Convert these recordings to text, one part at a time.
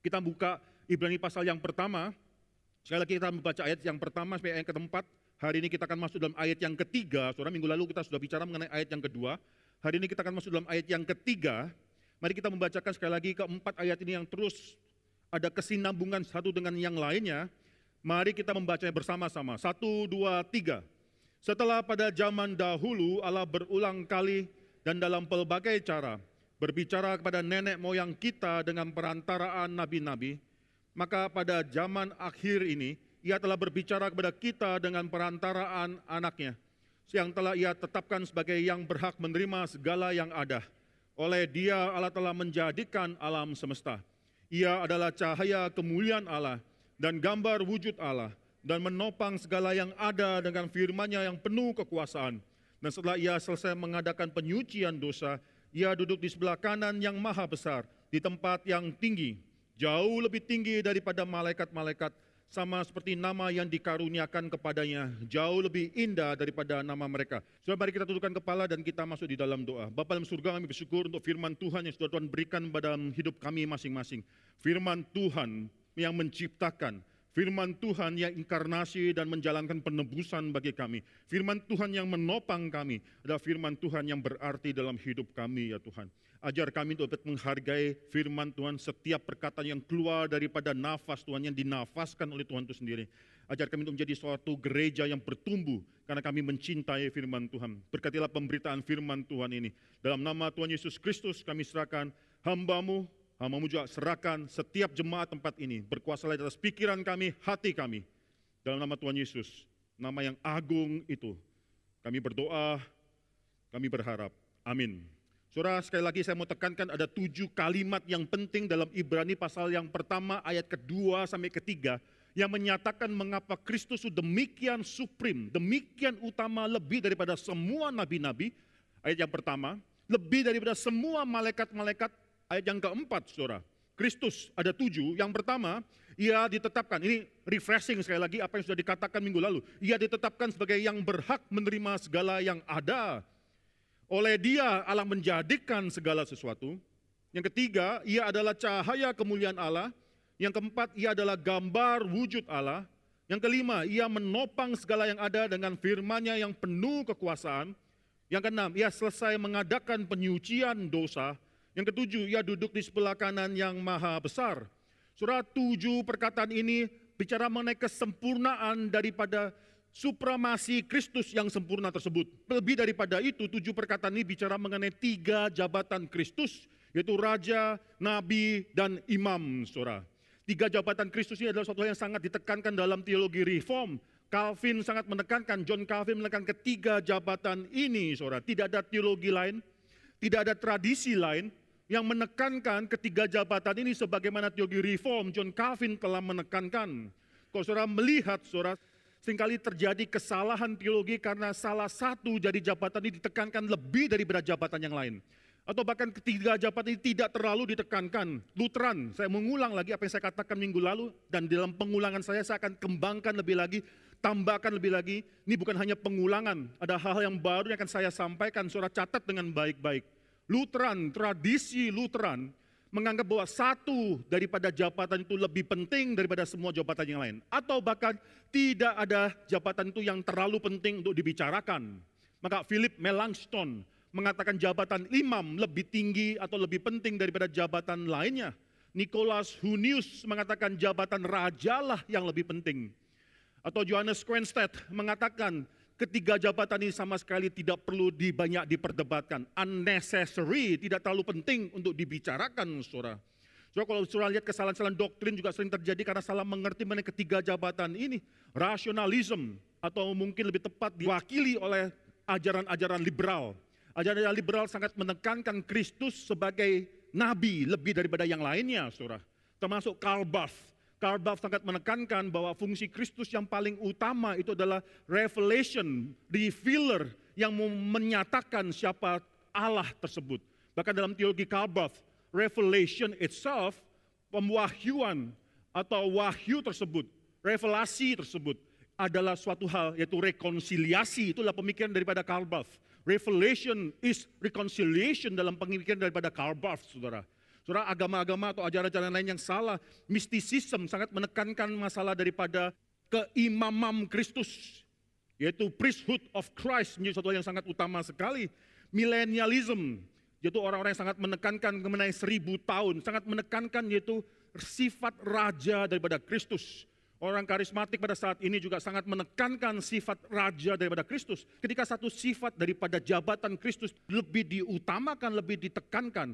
Kita buka Ibrani pasal yang pertama. Sekali lagi kita membaca ayat yang pertama sampai ayat yang keempat. Hari ini kita akan masuk dalam ayat yang ketiga. Saudara, minggu lalu kita sudah bicara mengenai ayat yang kedua. Hari ini kita akan masuk dalam ayat yang ketiga. Mari kita membacakan sekali lagi keempat ayat ini yang terus ada kesinambungan satu dengan yang lainnya. Mari kita membacanya bersama-sama. 1, 2, 3. Setelah pada zaman dahulu Allah berulang kali dan dalam pelbagai cara berbicara kepada nenek moyang kita dengan perantaraan nabi-nabi, maka pada zaman akhir ini Ia telah berbicara kepada kita dengan perantaraan anaknya, yang telah Ia tetapkan sebagai yang berhak menerima segala yang ada. Oleh Dia Allah telah menjadikan alam semesta. Ia adalah cahaya kemuliaan Allah dan gambar wujud Allah, dan menopang segala yang ada dengan firman-Nya yang penuh kekuasaan. Dan setelah Ia selesai mengadakan penyucian dosa, Ia duduk di sebelah kanan yang maha besar, di tempat yang tinggi, jauh lebih tinggi daripada malaikat-malaikat, sama seperti nama yang dikaruniakan kepadanya, jauh lebih indah daripada nama mereka. Saudara, mari kita tundukkan kepala dan kita masuk di dalam doa. Bapa dalam surga, kami bersyukur untuk firman Tuhan yang sudah Tuhan berikan pada hidup kami masing-masing. Firman Tuhan yang menciptakan, firman Tuhan yang inkarnasi dan menjalankan penebusan bagi kami. Firman Tuhan yang menopang kami adalah firman Tuhan yang berarti dalam hidup kami, ya Tuhan. Ajar kami untuk dapat menghargai firman Tuhan, setiap perkataan yang keluar daripada nafas Tuhan, yang dinafaskan oleh Tuhan itu sendiri. Ajar kami untuk menjadi suatu gereja yang bertumbuh karena kami mencintai firman Tuhan. Berkatilah pemberitaan firman Tuhan ini. Dalam nama Tuhan Yesus Kristus kami serahkan hamba-Mu juga serahkan setiap jemaat tempat ini. Berkuasalah atas pikiran kami, hati kami. Dalam nama Tuhan Yesus, nama yang agung itu, kami berdoa, kami berharap. Amin. Saudara, sekali lagi saya mau tekankan ada 7 kalimat yang penting dalam Ibrani pasal yang pertama, ayat kedua sampai ketiga, yang menyatakan mengapa Kristus itu demikian supreme, demikian utama, lebih daripada semua nabi-nabi. Ayat yang pertama, lebih daripada semua malaikat-malaikat. Ayat yang keempat, saudara, Kristus ada 7. Yang pertama, Ia ditetapkan, ini refreshing sekali lagi apa yang sudah dikatakan minggu lalu. Ia ditetapkan sebagai yang berhak menerima segala yang ada. Oleh Dia Allah menjadikan segala sesuatu. Yang ketiga, Ia adalah cahaya kemuliaan Allah. Yang keempat, Ia adalah gambar wujud Allah. Yang kelima, Ia menopang segala yang ada dengan firman-Nya yang penuh kekuasaan. Yang keenam, Ia selesai mengadakan penyucian dosa. Yang ketujuh, Ia duduk di sebelah kanan yang maha besar. Saudara, 7 perkataan ini bicara mengenai kesempurnaan daripada supremasi Kristus yang sempurna tersebut. Lebih daripada itu, 7 perkataan ini bicara mengenai 3 jabatan Kristus, yaitu Raja, Nabi, dan Imam, saudara. 3 jabatan Kristus ini adalah suatu yang sangat ditekankan dalam teologi reform. Calvin sangat menekankan, John Calvin menekankan ketiga jabatan ini, saudara. Tidak ada teologi lain, tidak ada tradisi lain yang menekankan ketiga jabatan ini sebagaimana teologi reform John Calvin telah menekankan. Kalau saudara melihat, saudara, seringkali terjadi kesalahan teologi karena salah satu dari jabatan ini ditekankan lebih daripada jabatan yang lain. Atau bahkan ketiga jabatan ini tidak terlalu ditekankan. Lutheran, saya mengulang lagi apa yang saya katakan minggu lalu, dan dalam pengulangan saya akan kembangkan lebih lagi, tambahkan lebih lagi. Ini bukan hanya pengulangan, ada hal-hal yang baru yang akan saya sampaikan, saudara catat dengan baik-baik. Lutheran, tradisi Lutheran, menganggap bahwa satu daripada jabatan itu lebih penting daripada semua jabatan yang lain. Atau bahkan tidak ada jabatan itu yang terlalu penting untuk dibicarakan. Maka Philip Melanchthon mengatakan jabatan imam lebih tinggi atau lebih penting daripada jabatan lainnya. Nicholas Hunius mengatakan jabatan rajalah yang lebih penting. Atau Johannes Quenstedt mengatakan ketiga jabatan ini sama sekali tidak perlu banyak diperdebatkan. Unnecessary, tidak terlalu penting untuk dibicarakan, saudara. So, kalau saudara lihat kesalahan-kesalahan doktrin juga sering terjadi karena salah mengerti mengenai ketiga jabatan ini. Rasionalisme, atau mungkin lebih tepat diwakili oleh ajaran-ajaran liberal. Ajaran liberal sangat menekankan Kristus sebagai nabi lebih daripada yang lainnya, saudara. Termasuk Karl Barth. Karl Barth sangat menekankan bahwa fungsi Kristus yang paling utama itu adalah revelation, revealer yang menyatakan siapa Allah tersebut. Bahkan dalam teologi Karl Barth, revelation itself, pemwahyuan atau wahyu tersebut, revelasi tersebut adalah suatu hal, yaitu rekonsiliasi. Itulah pemikiran daripada Karl Barth. Revelation is reconciliation dalam pemikiran daripada Karl Barth, saudara. Saudara, agama-agama atau ajaran-ajaran lain yang salah, mistisism sangat menekankan masalah daripada keimamam Kristus, yaitu priesthood of Christ menjadi sesuatu yang sangat utama sekali. Millennialism, yaitu orang-orang yang sangat menekankan mengenai 1000 tahun, sangat menekankan yaitu sifat raja daripada Kristus. Orang karismatik pada saat ini juga sangat menekankan sifat raja daripada Kristus. Ketika satu sifat daripada jabatan Kristus lebih diutamakan, lebih ditekankan,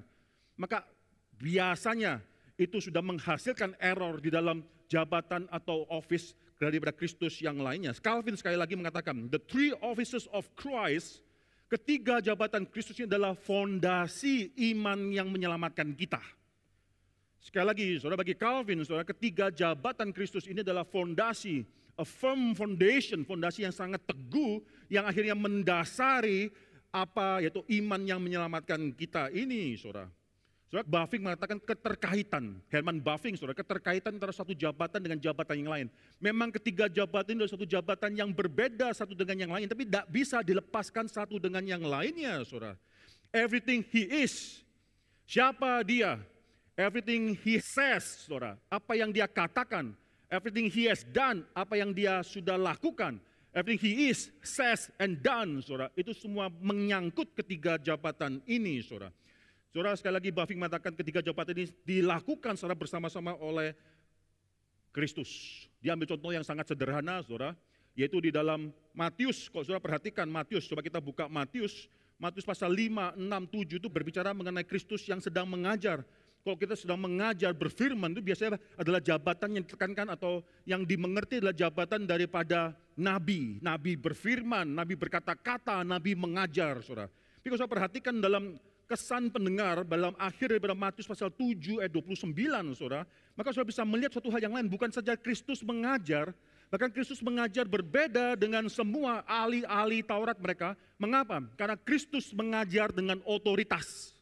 maka biasanya itu sudah menghasilkan error di dalam jabatan atau office daripada Kristus yang lainnya. Calvin sekali lagi mengatakan, the three offices of Christ, ketiga jabatan Kristus ini adalah fondasi iman yang menyelamatkan kita. Sekali lagi, saudara, bagi Calvin, saudara, ketiga jabatan Kristus ini adalah fondasi, a firm foundation, fondasi yang sangat teguh, yang akhirnya mendasari yaitu iman yang menyelamatkan kita ini, saudara. Saudara, Bavinck mengatakan keterkaitan, Herman Bavinck, saudara, keterkaitan antara satu jabatan dengan jabatan yang lain. Memang ketiga jabatan ini adalah satu jabatan yang berbeda satu dengan yang lain, tapi tidak bisa dilepaskan satu dengan yang lainnya, saudara. Everything he is, siapa dia? Everything he says, saudara, apa yang dia katakan. Everything he has done, apa yang dia sudah lakukan. Everything he is, says, and done, saudara, itu semua menyangkut ketiga jabatan ini, saudara. Saudara, sekali lagi Bavinck mengatakan ketiga jabatan ini dilakukan secara bersama-sama oleh Kristus. Dia ambil contoh yang sangat sederhana, saudara, yaitu di dalam Matius. Kalau saudara perhatikan Matius, coba kita buka Matius pasal 5, 6, 7 itu berbicara mengenai Kristus yang sedang mengajar. Kalau kita sedang mengajar berfirman itu biasanya adalah jabatan yang ditekankan atau yang dimengerti adalah jabatan daripada nabi. Nabi berfirman, nabi berkata-kata, nabi mengajar, saudara. Tapi kalau saudara perhatikan dalam kesan pendengar dalam akhir daripada Matius pasal 7 ayat 29, saudara, maka saudara bisa melihat suatu hal yang lain. Bukan saja Kristus mengajar, bahkan Kristus mengajar berbeda dengan semua ahli-ahli Taurat mereka. Mengapa? Karena Kristus mengajar dengan otoritas.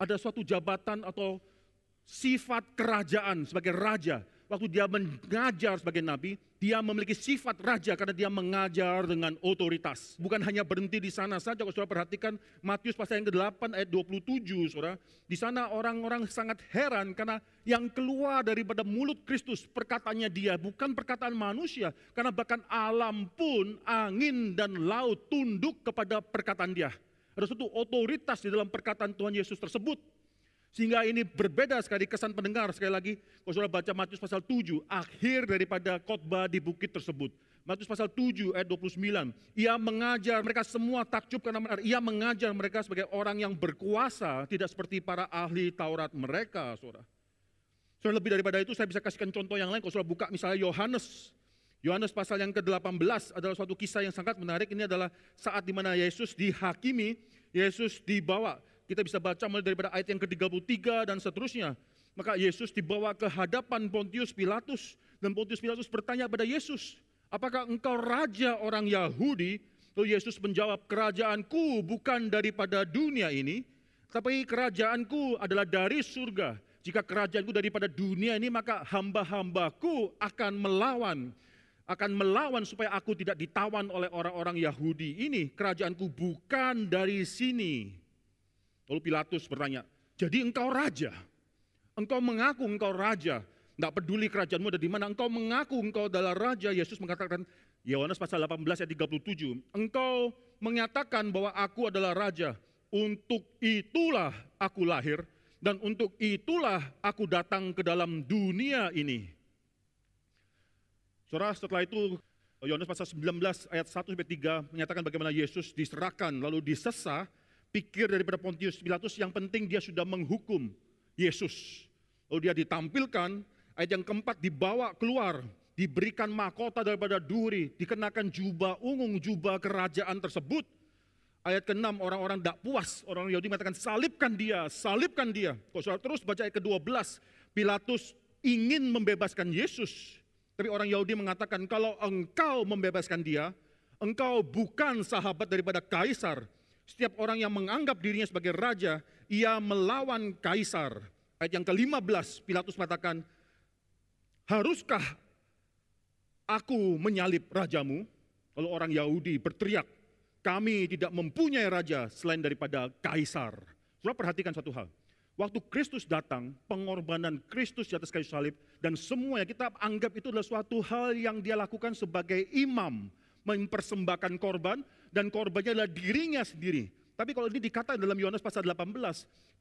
Ada suatu jabatan atau sifat kerajaan sebagai raja. Waktu dia mengajar sebagai nabi, dia memiliki sifat raja karena dia mengajar dengan otoritas. Bukan hanya berhenti di sana saja. Kalau saudara perhatikan Matius pasal yang ke-8 ayat 27, saudara. Di sana orang-orang sangat heran karena yang keluar daripada mulut Kristus, perkataannya dia, bukan perkataan manusia. Karena bahkan alam pun, angin dan laut tunduk kepada perkataan dia. Ada suatu otoritas di dalam perkataan Tuhan Yesus tersebut. Sehingga ini berbeda sekali kesan pendengar. Sekali lagi, kalau saudara baca Matius pasal 7, akhir daripada khotbah di bukit tersebut. Matius pasal 7 ayat 29, ia mengajar mereka semua takjub karena ia mengajar mereka sebagai orang yang berkuasa, tidak seperti para ahli Taurat mereka, saudara. Saudara, lebih daripada itu saya bisa kasihkan contoh yang lain. Kalau saudara buka misalnya Yohanes pasal yang ke-18 adalah suatu kisah yang sangat menarik. Ini adalah saat di mana Yesus dihakimi, Yesus dibawa. Kita bisa baca mulai daripada ayat yang ke-33 dan seterusnya. Maka Yesus dibawa ke hadapan Pontius Pilatus. Dan Pontius Pilatus bertanya pada Yesus, apakah engkau raja orang Yahudi? Lalu Yesus menjawab, kerajaanku bukan daripada dunia ini, tapi kerajaanku adalah dari surga. Jika kerajaanku daripada dunia ini, maka hamba-hambaku akan melawan supaya aku tidak ditawan oleh orang-orang Yahudi ini. Kerajaanku bukan dari sini. Lalu Pilatus bertanya, jadi engkau raja? Engkau mengaku engkau raja? Tidak peduli kerajaanmu ada di mana, engkau mengaku engkau adalah raja. Yesus mengatakan, Yohanes pasal 18 ayat 37, engkau menyatakan bahwa aku adalah raja. Untuk itulah aku lahir dan untuk itulah aku datang ke dalam dunia ini. Saudara, setelah itu Yohanes pasal 19 ayat 1-3 menyatakan bagaimana Yesus diserahkan lalu disesah. Pikir daripada Pontius Pilatus, yang penting dia sudah menghukum Yesus. Lalu dia ditampilkan, ayat yang keempat dibawa keluar, diberikan mahkota daripada duri, dikenakan jubah ungu, jubah kerajaan tersebut. Ayat ke-6, orang-orang tidak puas, orang Yahudi mengatakan salibkan dia, salibkan dia. Kalau saudara terus baca ayat ke-12, Pilatus ingin membebaskan Yesus. Tapi orang Yahudi mengatakan kalau engkau membebaskan dia, engkau bukan sahabat daripada Kaisar. Setiap orang yang menganggap dirinya sebagai raja, ia melawan Kaisar. Ayat yang ke-15, Pilatus mengatakan, haruskah aku menyalib rajamu? Lalu orang Yahudi berteriak, kami tidak mempunyai raja selain daripada Kaisar. Saudara perhatikan satu hal. Waktu Kristus datang, pengorbanan Kristus di atas kayu salib, dan semua yang kita anggap itu adalah suatu hal yang dia lakukan sebagai imam, mempersembahkan korban, dan korbannya adalah dirinya sendiri. Tapi kalau ini dikatakan dalam Yohanes pasal 18,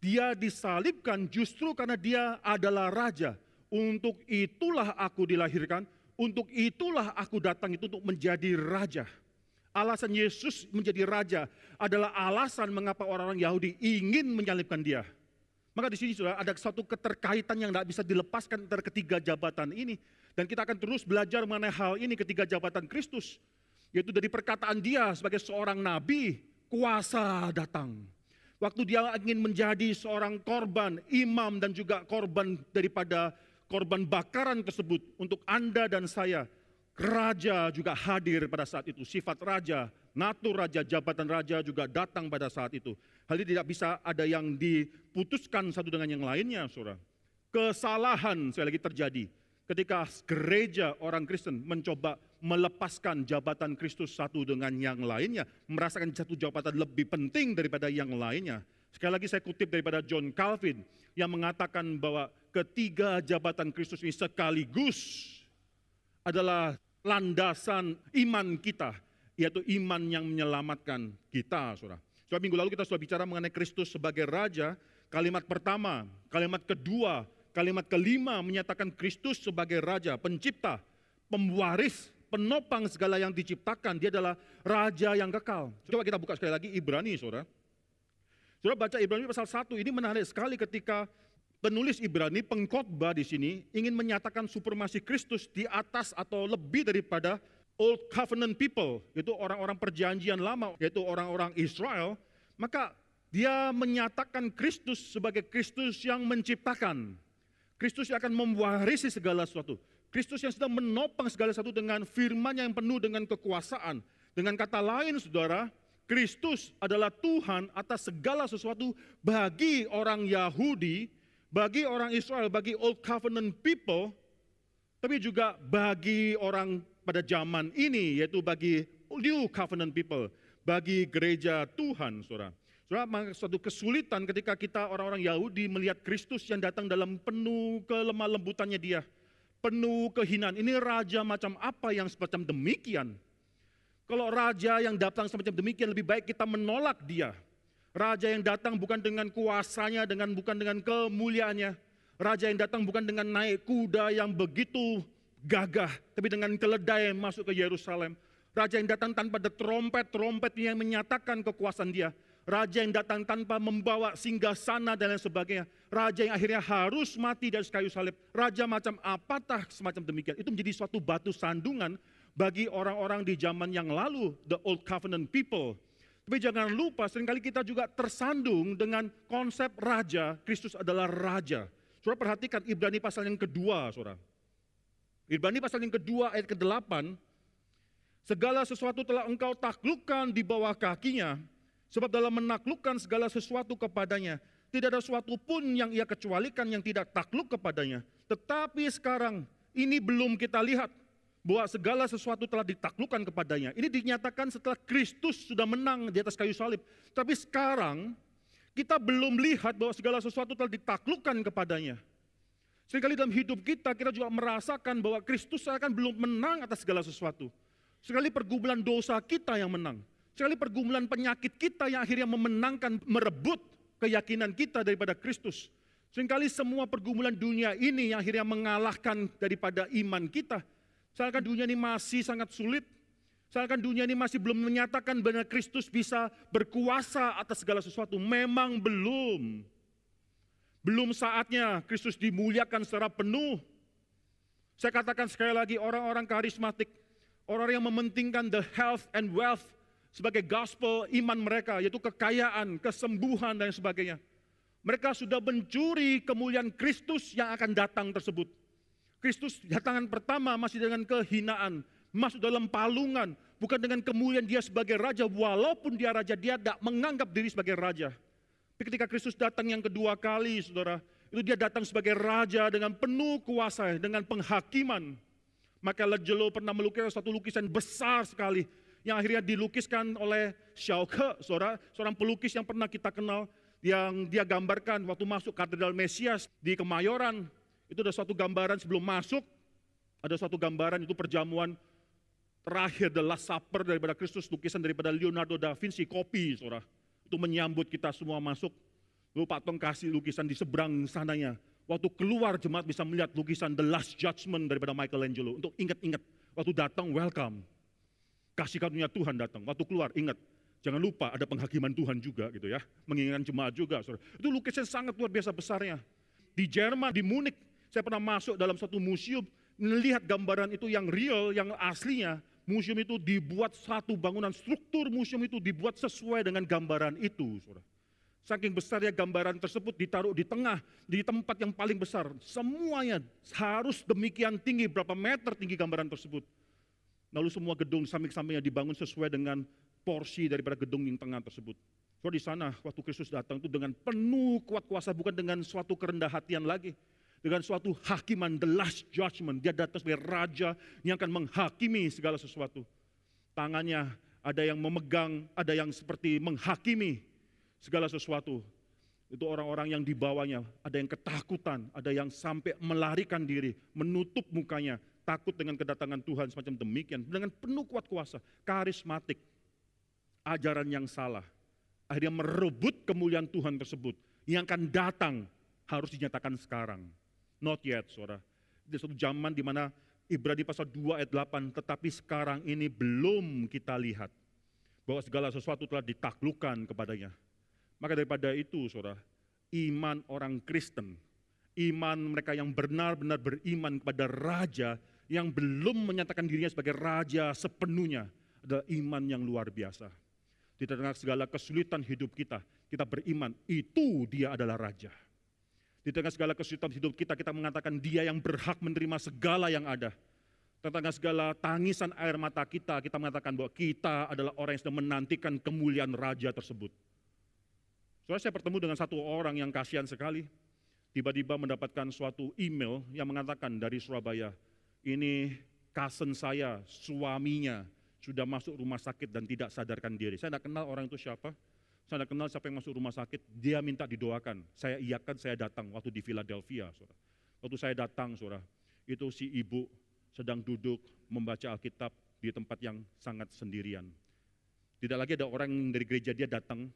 dia disalibkan justru karena dia adalah raja. Untuk itulah aku dilahirkan, untuk itulah aku datang itu untuk menjadi raja. Alasan Yesus menjadi raja adalah alasan mengapa orang-orang Yahudi ingin menyalibkan dia. Maka di sini sudah ada suatu keterkaitan yang tidak bisa dilepaskan antara ketiga jabatan ini. Dan kita akan terus belajar mengenai hal ini, ketiga jabatan Kristus. Yaitu dari perkataan dia sebagai seorang nabi, kuasa datang. Waktu dia ingin menjadi seorang korban, imam dan juga korban daripada korban bakaran tersebut untuk Anda dan saya. Raja juga hadir pada saat itu, sifat raja, natur raja, jabatan raja juga datang pada saat itu. Hal ini tidak bisa ada yang diputuskan satu dengan yang lainnya, saudara. Kesalahan sekali lagi terjadi ketika gereja orang Kristen mencoba melepaskan jabatan Kristus satu dengan yang lainnya, merasakan satu jabatan lebih penting daripada yang lainnya. Sekali lagi saya kutip daripada John Calvin yang mengatakan bahwa ketiga jabatan Kristus ini sekaligus adalah landasan iman kita, yaitu iman yang menyelamatkan kita, saudara. Sebab minggu lalu kita sudah bicara mengenai Kristus sebagai raja, kalimat pertama, kalimat kedua, kalimat kelima menyatakan Kristus sebagai raja, pencipta, pemwaris, penopang segala yang diciptakan. Dia adalah raja yang kekal. Coba kita buka sekali lagi Ibrani, saudara. Saudara baca Ibrani pasal 1, ini menarik sekali ketika penulis Ibrani, pengkhotbah di sini ingin menyatakan supremasi Kristus di atas atau lebih daripada Old Covenant people, yaitu orang-orang perjanjian lama, yaitu orang-orang Israel. Maka dia menyatakan Kristus sebagai Kristus yang menciptakan. Kristus yang akan mewarisi segala sesuatu. Kristus yang sedang menopang segala sesuatu dengan firman yang penuh dengan kekuasaan. Dengan kata lain, saudara, Kristus adalah Tuhan atas segala sesuatu bagi orang Yahudi, bagi orang Israel, bagi Old Covenant people, tapi juga bagi orang pada zaman ini, yaitu bagi New Covenant people, bagi gereja Tuhan, saudara. Saudara, suatu kesulitan ketika kita orang-orang Yahudi melihat Kristus yang datang dalam penuh kelemah lembutannya dia, penuh kehinaan. Ini raja macam apa yang semacam demikian? Kalau raja yang datang semacam demikian, lebih baik kita menolak dia. Raja yang datang bukan dengan kuasanya, bukan dengan kemuliaannya. Raja yang datang bukan dengan naik kuda yang begitu gagah, tapi dengan keledai masuk ke Yerusalem. Raja yang datang tanpa ada trompet yang menyatakan kekuasaan dia. Raja yang datang tanpa membawa singgasana dan lain sebagainya. Raja yang akhirnya harus mati dari kayu salib. Raja macam apatah semacam demikian. Itu menjadi suatu batu sandungan bagi orang-orang di zaman yang lalu, the Old Covenant people. Tapi jangan lupa, seringkali kita juga tersandung dengan konsep raja. Kristus adalah raja. Saudara perhatikan Ibrani pasal yang kedua, saudara. Ibrani pasal yang kedua ayat ke-8. Segala sesuatu telah engkau taklukkan di bawah kakinya. Sebab dalam menaklukkan segala sesuatu kepadanya, tidak ada sesuatu pun yang ia kecualikan yang tidak takluk kepadanya. Tetapi sekarang ini belum kita lihat bahwa segala sesuatu telah ditaklukkan kepadanya. Ini dinyatakan setelah Kristus sudah menang di atas kayu salib. Tapi sekarang kita belum lihat bahwa segala sesuatu telah ditaklukkan kepadanya. Seringkali dalam hidup kita juga merasakan bahwa Kristus akan belum menang atas segala sesuatu. Sekali pergumulan dosa kita yang menang. Sekali pergumulan penyakit kita yang akhirnya memenangkan, merebut keyakinan kita daripada Kristus. Seringkali semua pergumulan dunia ini yang akhirnya mengalahkan daripada iman kita. Seakan dunia ini masih sangat sulit. Seakan dunia ini masih belum menyatakan bahwa Kristus bisa berkuasa atas segala sesuatu. Memang belum. Belum saatnya Kristus dimuliakan secara penuh. Saya katakan sekali lagi, orang-orang karismatik, orang yang mementingkan the health and wealth sebagai gospel iman mereka, yaitu kekayaan, kesembuhan dan sebagainya. Mereka sudah mencuri kemuliaan Kristus yang akan datang tersebut. Kristus datangan pertama masih dengan kehinaan, masuk dalam palungan, bukan dengan kemuliaan dia sebagai raja, walaupun dia raja, dia tidak menganggap diri sebagai raja. Tapi ketika Kristus datang yang kedua kali, saudara, itu dia datang sebagai raja dengan penuh kuasa, dengan penghakiman. Michelangelo pernah melukis satu lukisan besar sekali, yang akhirnya dilukiskan oleh Schauke, seorang pelukis yang pernah kita kenal. yang dia gambarkan waktu masuk Katedral Mesias di Kemayoran. Itu ada suatu gambaran sebelum masuk, ada suatu gambaran itu perjamuan terakhir, The Last Supper daripada Kristus, lukisan daripada Leonardo da Vinci, kopi, saudara. Itu menyambut kita semua masuk. Lalu Pak Tong kasih lukisan di seberang sananya. Waktu keluar jemaat bisa melihat lukisan The Last Judgment daripada Michelangelo. Untuk ingat-ingat, waktu datang welcome. Kasih karunia Tuhan datang. Waktu keluar ingat, jangan lupa ada penghakiman Tuhan juga gitu ya. Mengingatkan jemaat juga, saudara. Itu lukisan sangat luar biasa besarnya. Di Jerman, di Munich, saya pernah masuk dalam satu museum, melihat gambaran itu yang real, yang aslinya. Museum itu dibuat satu bangunan, struktur museum itu dibuat sesuai dengan gambaran itu, saudara. Saking besarnya gambaran tersebut ditaruh di tengah, di tempat yang paling besar. Semuanya harus demikian tinggi, berapa meter tinggi gambaran tersebut. Lalu semua gedung samping-sampingnya dibangun sesuai dengan porsi daripada gedung yang tengah tersebut. So di sana waktu Kristus datang itu dengan penuh kuat kuasa, bukan dengan suatu kerendah hatian lagi. Dengan suatu hakiman, the last judgment. Dia datang sebagai raja yang akan menghakimi segala sesuatu. Tangannya ada yang memegang, ada yang seperti menghakimi segala sesuatu. Itu orang-orang yang dibawanya, ada yang ketakutan, ada yang sampai melarikan diri, menutup mukanya, takut dengan kedatangan Tuhan semacam demikian. Dengan penuh kuat kuasa, karismatik, ajaran yang salah. Akhirnya merebut kemuliaan Tuhan tersebut. Yang akan datang harus dinyatakan sekarang. Not yet, saudara. Di suatu zaman di mana Ibrani pasal 2 ayat 8, tetapi sekarang ini belum kita lihat bahwa segala sesuatu telah ditaklukkan kepadanya. Maka daripada itu, saudara, iman orang Kristen, iman mereka yang benar-benar beriman kepada Raja yang belum menyatakan dirinya sebagai Raja sepenuhnya, adalah iman yang luar biasa. Di tengah segala kesulitan hidup kita, kita beriman, itu dia adalah Raja. Di tengah segala kesulitan hidup kita, kita mengatakan dia yang berhak menerima segala yang ada. Di tengah segala tangisan air mata kita, kita mengatakan bahwa kita adalah orang yang sedang menantikan kemuliaan Raja tersebut. Soalnya saya bertemu dengan satu orang yang kasihan sekali. Tiba-tiba mendapatkan suatu email yang mengatakan dari Surabaya, ini cousin saya, suaminya, sudah masuk rumah sakit dan tidak sadarkan diri. Saya tidak kenal orang itu siapa. Saya tidak kenal siapa yang masuk rumah sakit, dia minta didoakan. Saya iakan, saya datang waktu di Philadelphia, saudara. Waktu saya datang, saudara, itu si ibu sedang duduk membaca Alkitab di tempat yang sangat sendirian. Tidak lagi ada orang dari gereja dia datang.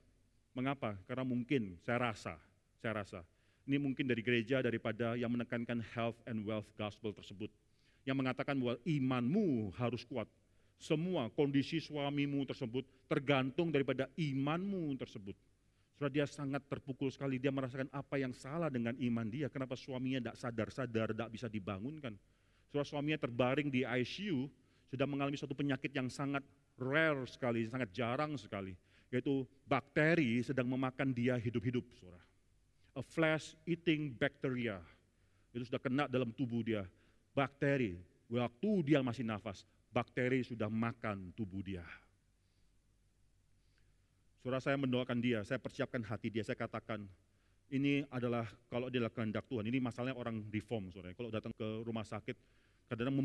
Mengapa? Karena mungkin, saya rasa, ini mungkin dari gereja daripada yang menekankan health and wealth gospel tersebut. Yang mengatakan bahwa imanmu harus kuat. Semua kondisi suamimu tersebut tergantung daripada imanmu tersebut. Saudara, dia sangat terpukul sekali, dia merasakan apa yang salah dengan iman dia, kenapa suaminya tidak sadar-sadar, tidak bisa dibangunkan. Saudara, suaminya terbaring di ICU, sudah mengalami suatu penyakit yang sangat rare sekali, sangat jarang sekali, yaitu bakteri sedang memakan dia hidup-hidup, saudara. A flesh-eating bacteria, itu sudah kena dalam tubuh dia. Bakteri, waktu dia masih nafas, bakteri sudah makan tubuh dia. Saudara, saya mendoakan dia, saya persiapkan hati dia, saya katakan, ini adalah, kalau dia adalah kehendak Tuhan, ini masalahnya orang reform, saudara. Kalau datang ke rumah sakit, kadang-kadang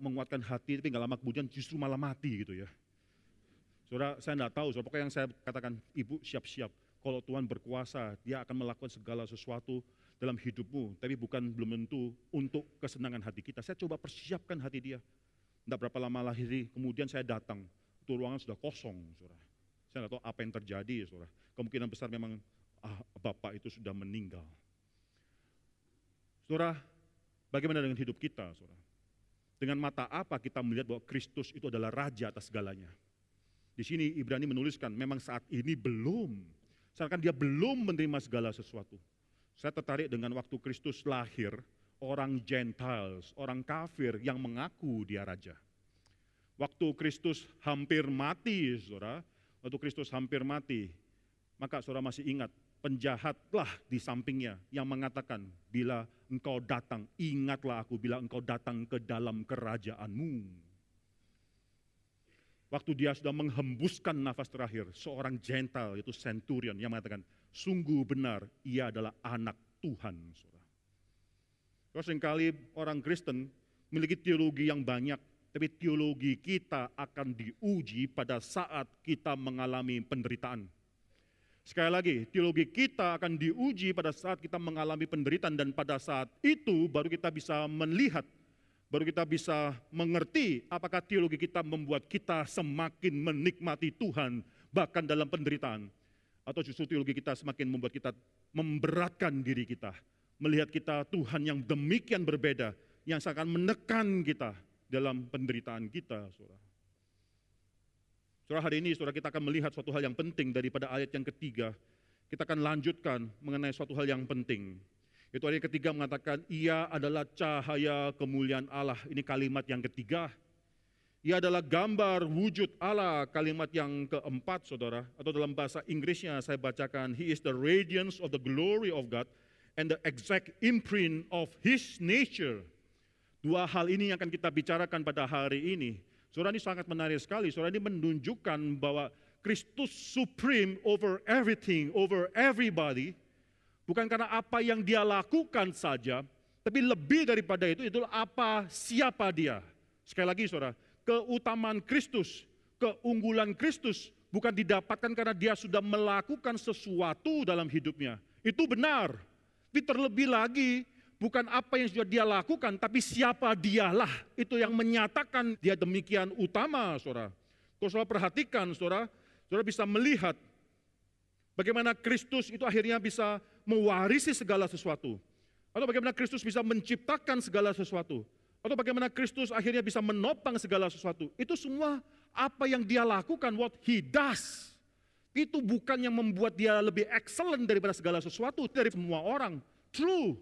menguatkan hati, tapi nggak lama kemudian justru malah mati gitu ya. Saudara, saya tidak tahu, saudara, pokoknya yang saya katakan, ibu siap-siap, kalau Tuhan berkuasa, dia akan melakukan segala sesuatu dalam hidupmu, tapi belum tentu untuk kesenangan hati kita. Saya coba persiapkan hati dia. Tidak berapa lama lagi, kemudian saya datang, itu ruangan sudah kosong, saudara. Saya tidak tahu apa yang terjadi, saudara. Kemungkinan besar memang bapak itu sudah meninggal. Saudara, bagaimana dengan hidup kita, saudara? Dengan mata apa kita melihat bahwa Kristus itu adalah Raja atas segalanya? Di sini Ibrani menuliskan, memang saat ini belum. Seakan dia belum menerima segala sesuatu. Saya tertarik dengan waktu Kristus lahir, orang Gentiles, orang kafir yang mengaku dia Raja. Waktu Kristus hampir mati, saudara, waktu Kristus hampir mati, maka saudara masih ingat, penjahatlah di sampingnya yang mengatakan, bila engkau datang, ingatlah aku bila engkau datang ke dalam kerajaanmu. Waktu dia sudah menghembuskan nafas terakhir, seorang Gentile, yaitu centurion, yang mengatakan, sungguh benar, ia adalah anak Tuhan, saudara. Seringkali orang Kristen memiliki teologi yang banyak, tapi teologi kita akan diuji pada saat kita mengalami penderitaan. Sekali lagi, teologi kita akan diuji pada saat kita mengalami penderitaan dan pada saat itu baru kita bisa melihat, baru kita bisa mengerti apakah teologi kita membuat kita semakin menikmati Tuhan bahkan dalam penderitaan. Atau justru teologi kita semakin membuat kita memberatkan diri kita. Melihat kita Tuhan yang demikian berbeda, yang akan menekan kita dalam penderitaan kita, saudara. Saudara, hari ini saudara kita akan melihat suatu hal yang penting daripada ayat yang ketiga. Kita akan lanjutkan mengenai suatu hal yang penting. Itu ayat yang ketiga mengatakan, ia adalah cahaya kemuliaan Allah. Ini kalimat yang ketiga. Ia adalah gambar wujud Allah, kalimat yang keempat, saudara. Atau dalam bahasa Inggrisnya saya bacakan, He is the radiance of the glory of God and the exact imprint of His nature. Dua hal ini yang akan kita bicarakan pada hari ini. Saudara, ini sangat menarik sekali. Saudara, ini menunjukkan bahwa Kristus supreme over everything, over everybody. Bukan karena apa yang dia lakukan saja, tapi lebih daripada itu, itulah apa, siapa dia. Sekali lagi saudara, keutamaan Kristus, keunggulan Kristus bukan didapatkan karena dia sudah melakukan sesuatu dalam hidupnya. Itu benar, tapi terlebih lagi, bukan apa yang sudah dia lakukan, tapi siapa dialah. Itu yang menyatakan dia demikian utama, saudara. Kalau saudara perhatikan, saudara bisa melihat bagaimana Kristus itu akhirnya bisa mewarisi segala sesuatu. Atau bagaimana Kristus bisa menciptakan segala sesuatu. Atau bagaimana Kristus akhirnya bisa menopang segala sesuatu. Itu semua apa yang dia lakukan, what he does. Itu bukan yang membuat dia lebih excellent daripada segala sesuatu, dari semua orang. True.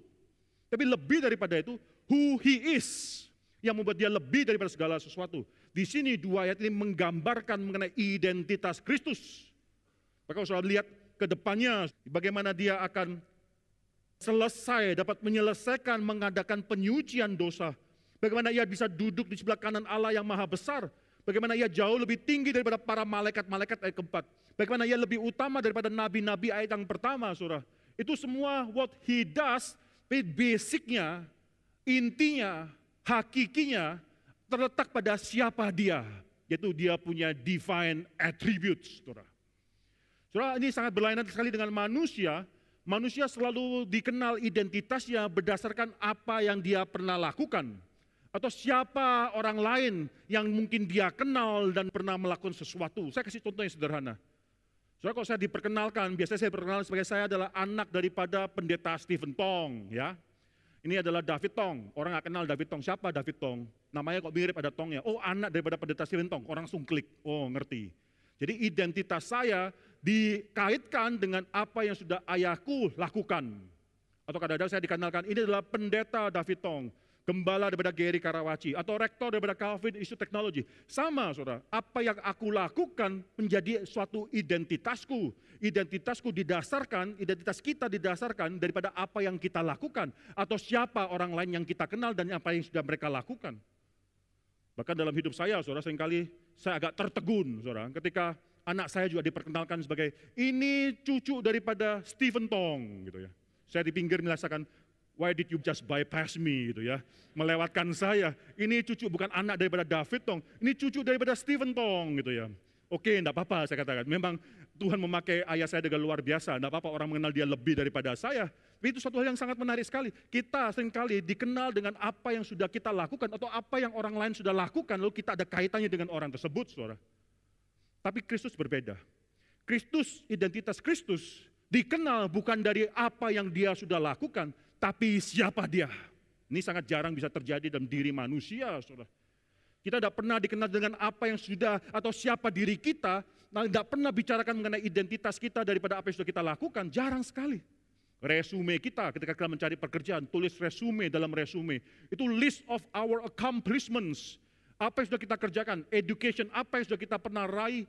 Tapi lebih daripada itu, who he is. Yang membuat dia lebih daripada segala sesuatu. Di sini dua ayat ini menggambarkan mengenai identitas Kristus. Maka kalau saudara lihat ke depannya, bagaimana dia akan selesai, dapat menyelesaikan, mengadakan penyucian dosa. Bagaimana ia bisa duduk di sebelah kanan Allah yang maha besar. Bagaimana ia jauh lebih tinggi daripada para malaikat-malaikat ayat keempat. Bagaimana ia lebih utama daripada nabi-nabi ayat yang pertama, saudara. Itu semua what he does, basicnya, intinya, hakikinya, terletak pada siapa dia. Yaitu dia punya divine attributes, saudara. Saudara, ini sangat berlainan sekali dengan manusia. Manusia selalu dikenal identitasnya berdasarkan apa yang dia pernah lakukan. Atau siapa orang lain yang mungkin dia kenal dan pernah melakukan sesuatu. Saya kasih contoh yang sederhana. Saudara, kalau saya diperkenalkan, biasanya saya perkenalkan sebagai saya adalah anak daripada pendeta Stephen Tong. Ya. Ini adalah David Tong. Orang nggak kenal David Tong. Siapa David Tong? Namanya kok mirip ada Tongnya. Oh, anak daripada pendeta Stephen Tong. Orang langsung klik. Oh, ngerti. Jadi identitas saya dikaitkan dengan apa yang sudah ayahku lakukan. Atau kadang-kadang saya dikenalkan, ini adalah pendeta David Tong, gembala daripada Gary Karawaci, atau rektor daripada Calvin Institute Technology. Sama, saudara, apa yang aku lakukan menjadi suatu identitasku. Identitasku didasarkan, identitas kita didasarkan daripada apa yang kita lakukan. Atau siapa orang lain yang kita kenal dan apa yang sudah mereka lakukan. Bahkan dalam hidup saya, saudara, seringkali saya agak tertegun, saudara, ketika anak saya juga diperkenalkan sebagai, ini cucu daripada Stephen Tong, gitu ya. Saya di pinggir merasakan, why did you just bypass me, gitu ya. Melewatkan saya, ini cucu bukan anak daripada David Tong, ini cucu daripada Stephen Tong, gitu ya. Oke, enggak apa-apa saya katakan, memang Tuhan memakai ayah saya dengan luar biasa, enggak apa-apa orang mengenal dia lebih daripada saya. Tapi itu suatu hal yang sangat menarik sekali. Kita seringkali dikenal dengan apa yang sudah kita lakukan atau apa yang orang lain sudah lakukan, lalu kita ada kaitannya dengan orang tersebut, saudara. Tapi Kristus berbeda. Kristus, identitas Kristus dikenal bukan dari apa yang dia sudah lakukan, tapi siapa dia. Ini sangat jarang bisa terjadi dalam diri manusia, saudara. Kita tidak pernah dikenal dengan apa yang sudah atau siapa diri kita, tidak pernah bicarakan mengenai identitas kita daripada apa yang sudah kita lakukan, jarang sekali. Resume kita ketika kita mencari pekerjaan, tulis resume dalam resume. Itu list of our accomplishments. Apa yang sudah kita kerjakan, education apa yang sudah kita pernah raih,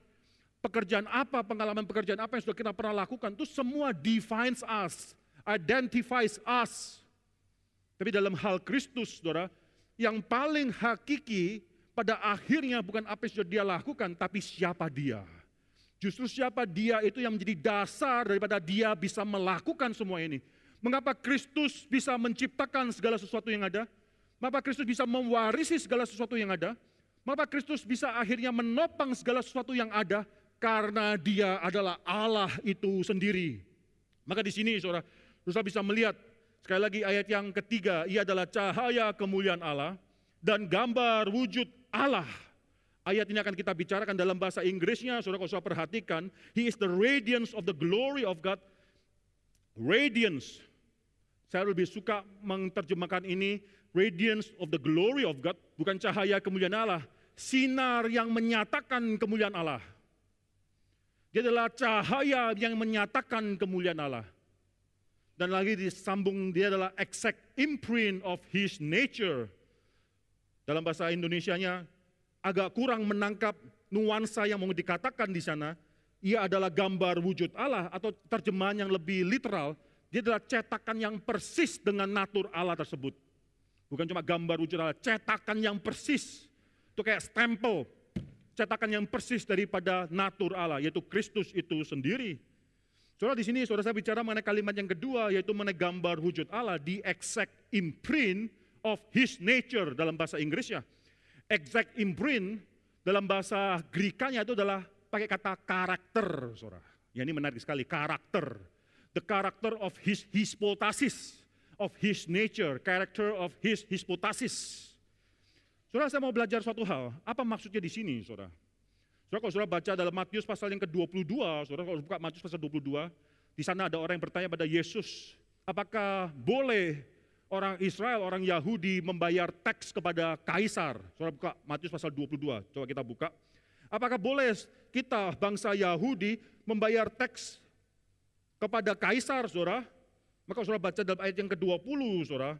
pekerjaan apa, pengalaman pekerjaan apa yang sudah kita pernah lakukan, itu semua defines us, identifies us. Tapi dalam hal Kristus, saudara, yang paling hakiki pada akhirnya bukan apa yang sudah dia lakukan, tapi siapa dia. Justru siapa dia itu yang menjadi dasar daripada dia bisa melakukan semua ini. Mengapa Kristus bisa menciptakan segala sesuatu yang ada? Mengapa Kristus bisa mewarisi segala sesuatu yang ada? Mengapa Kristus bisa akhirnya menopang segala sesuatu yang ada? karena dia adalah Allah itu sendiri. Maka di sini saudara bisa melihat sekali lagi ayat yang ketiga, ia adalah cahaya kemuliaan Allah dan gambar wujud Allah. Ayat ini akan kita bicarakan dalam bahasa Inggrisnya, saudara kalau saudara perhatikan, He is the radiance of the glory of God. Radiance, saya lebih suka menerjemahkan ini, radiance of the glory of God, bukan cahaya kemuliaan Allah, sinar yang menyatakan kemuliaan Allah. Dia adalah cahaya yang menyatakan kemuliaan Allah. Dan lagi disambung, dia adalah exact imprint of His nature. Dalam bahasa Indonesianya, agak kurang menangkap nuansa yang mau dikatakan di sana. Ia adalah gambar wujud Allah, atau terjemahan yang lebih literal, dia adalah cetakan yang persis dengan natur Allah tersebut. Bukan cuma gambar wujud Allah, cetakan yang persis. Itu kayak stempel, cetakan yang persis daripada natur Allah, yaitu Kristus itu sendiri. Saudara di sini, saudara saya bicara mengenai kalimat yang kedua, yaitu mengenai gambar wujud Allah, the exact imprint of His nature dalam bahasa Inggrisnya. Exact imprint dalam bahasa Grekanya itu adalah pakai kata karakter, saudara. Ya, ini menarik sekali, karakter. The character of His hypostasis, of His nature, character of His hypostasis. Saudara, saya mau belajar suatu hal. Apa maksudnya di sini, saudara? Saudara, kalau saudara baca dalam Matius pasal yang ke-22, saudara kalau buka Matius pasal 22, di sana ada orang yang bertanya pada Yesus, apakah boleh orang Israel, orang Yahudi membayar teks kepada kaisar? Saudara buka Matius pasal 22, coba kita buka. Apakah boleh kita bangsa Yahudi membayar teks kepada kaisar, saudara? Maka saudara baca dalam ayat yang ke-20, saudara.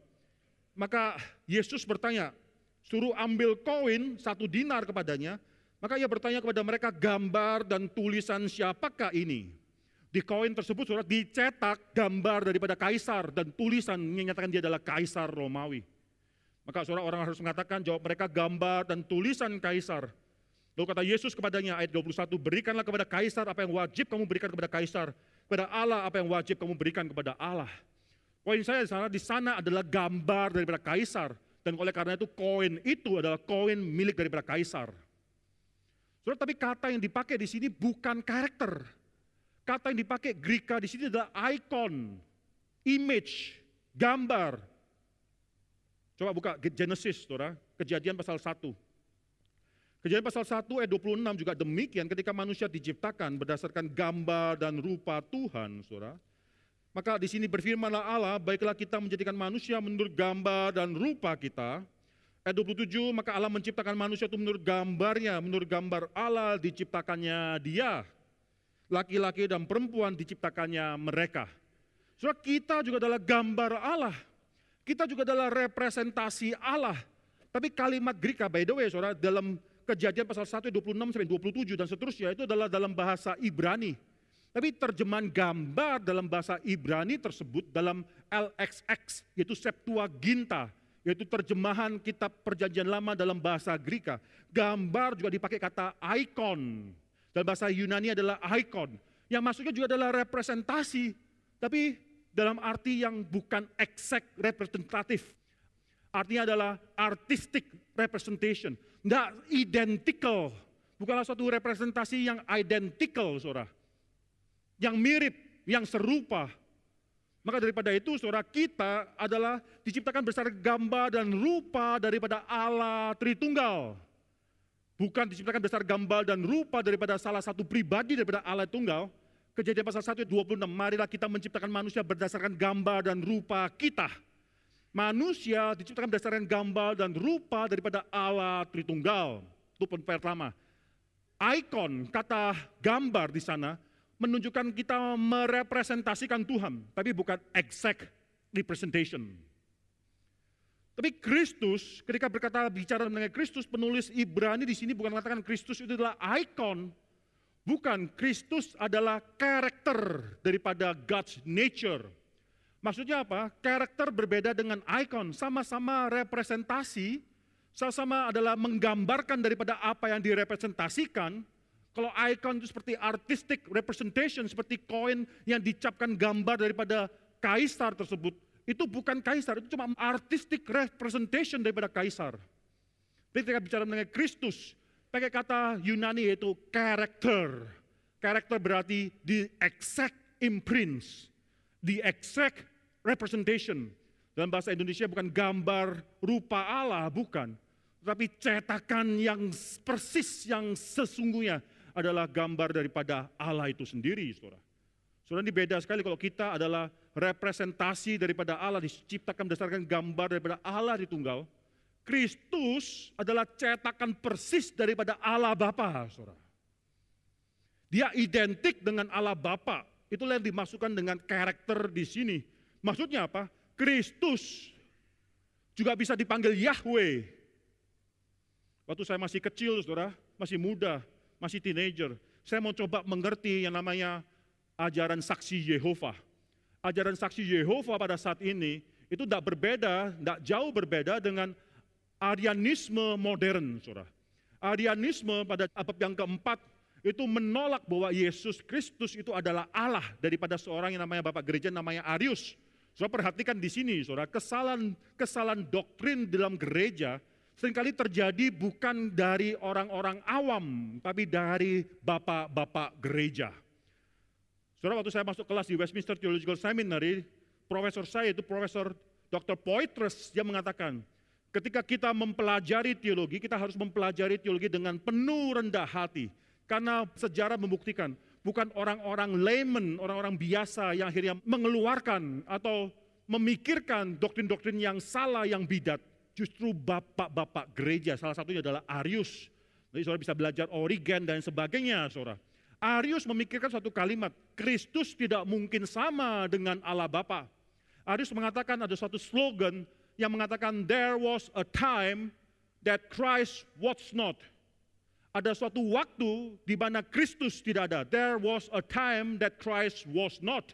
Maka Yesus bertanya, suruh ambil koin 1 dinar kepadanya. Maka ia bertanya kepada mereka, gambar dan tulisan siapakah ini? Di koin tersebut saudara dicetak gambar daripada kaisar dan tulisan menyatakan dia adalah kaisar Romawi. Maka saudara orang harus mengatakan, jawab mereka, gambar dan tulisan kaisar. Lalu kata Yesus kepadanya ayat 21, berikanlah kepada kaisar apa yang wajib kamu berikan kepada kaisar, kepada Allah apa yang wajib kamu berikan kepada Allah. Poin saya di sana adalah gambar daripada kaisar, dan oleh karena itu koin itu adalah koin milik daripada kaisar. Saudara, tapi kata yang dipakai di sini bukan karakter. Kata yang dipakai Greka di sini adalah icon, image, gambar. Coba buka Genesis, saudara, Kejadian pasal 1. Kejadian pasal 1 ayat 26 juga demikian, ketika manusia diciptakan berdasarkan gambar dan rupa Tuhan, saudara. Maka di sini berfirmanlah Allah, baiklah kita menjadikan manusia menurut gambar dan rupa kita. Ayat 27, maka Allah menciptakan manusia itu menurut gambarnya, menurut gambar Allah diciptakannya dia. Laki-laki dan perempuan diciptakannya mereka. Saudara, kita juga adalah gambar Allah. Kita juga adalah representasi Allah. Tapi kalimat Greka, by the way, saudara, dalam Kejadian pasal 1, 26 sampai 27 dan seterusnya, itu adalah dalam bahasa Ibrani. Tapi terjemahan gambar dalam bahasa Ibrani tersebut dalam LXX, yaitu Septuaginta, yaitu terjemahan kitab perjanjian lama dalam bahasa Greka. Gambar juga dipakai kata icon. Dalam bahasa Yunani adalah icon. Yang maksudnya juga adalah representasi, tapi dalam arti yang bukan exact representatif. Artinya adalah artistic representation. Tidak identical. Bukanlah suatu representasi yang identical, saudara. Yang mirip, yang serupa. Maka daripada itu, saudara, kita adalah diciptakan berdasarkan gambar dan rupa daripada Allah Tritunggal. Bukan diciptakan berdasarkan gambar dan rupa daripada salah satu pribadi daripada Allah Tunggal. Kejadian pasal 1 ayat 26, marilah kita menciptakan manusia berdasarkan gambar dan rupa kita. Manusia diciptakan berdasarkan gambar dan rupa daripada Allah Tritunggal. Itu poin pertama. Icon, kata gambar di sana, menunjukkan kita merepresentasikan Tuhan, tapi bukan exact representation. Tapi Kristus, ketika bicara mengenai Kristus, penulis Ibrani di sini bukan mengatakan Kristus itu adalah icon. Bukan, Kristus adalah karakter daripada God's nature. Maksudnya apa? Karakter berbeda dengan icon, sama-sama representasi, sama-sama adalah menggambarkan daripada apa yang direpresentasikan. Kalau icon itu seperti artistic representation, seperti koin yang dicapkan gambar daripada kaisar tersebut, itu bukan kaisar, itu cuma artistic representation daripada kaisar. Ketika bicara mengenai Kristus, pakai kata Yunani yaitu karakter. Karakter berarti the exact imprints, the exact representation. Dalam bahasa Indonesia bukan gambar rupa Allah, bukan. Tapi cetakan yang persis, yang sesungguhnya adalah gambar daripada Allah itu sendiri, saudara. Saudara, ini beda sekali kalau kita adalah representasi daripada Allah, diciptakan berdasarkan gambar daripada Allah di tunggal. Kristus adalah cetakan persis daripada Allah Bapa, saudara. Dia identik dengan Allah Bapa. Itulah yang dimasukkan dengan karakter di sini. Maksudnya apa? Kristus juga bisa dipanggil Yahweh. Waktu saya masih kecil, saudara, masih muda, masih teenager, saya mau coba mengerti yang namanya ajaran saksi Yehova. Ajaran saksi Yehova pada saat ini itu tidak jauh berbeda dengan Arianisme modern, saudara. Arianisme pada abad yang keempat itu menolak bahwa Yesus Kristus itu adalah Allah daripada seorang yang namanya Bapak Gereja namanya Arius. Saudara perhatikan di sini, saudara, kesalahan doktrin dalam gereja seringkali terjadi bukan dari orang-orang awam, tapi dari bapak-bapak gereja. Saudara, waktu saya masuk kelas di Westminster Theological Seminary, profesor saya itu Profesor Dr. Poitras, dia mengatakan, ketika kita mempelajari teologi, kita harus mempelajari teologi dengan penuh rendah hati. Karena sejarah membuktikan, bukan orang-orang layman, orang-orang biasa yang akhirnya mengeluarkan atau memikirkan doktrin-doktrin yang salah, yang bidat. Justru bapak-bapak gereja, salah satunya adalah Arius. Jadi saudara bisa belajar Origen dan sebagainya, saudara. Arius memikirkan satu kalimat, Kristus tidak mungkin sama dengan Allah Bapa. Arius mengatakan ada satu slogan yang mengatakan, there was a time that Christ was not. Ada suatu waktu di mana Kristus tidak ada. There was a time that Christ was not.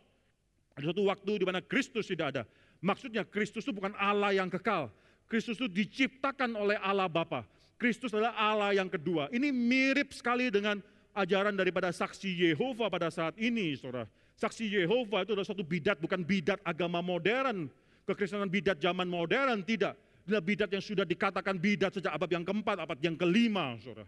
Ada suatu waktu di mana Kristus tidak ada. Maksudnya Kristus itu bukan Allah yang kekal. Kristus itu diciptakan oleh Allah Bapa. Kristus adalah Allah yang kedua. Ini mirip sekali dengan ajaran daripada saksi Yehova pada saat ini, saudara. Saksi Yehova itu adalah suatu bidat, bukan bidat agama modern. Kekristenan bidat zaman modern, tidak. Adalah bidat yang sudah dikatakan bidat sejak abad yang keempat, abad yang kelima, saudara.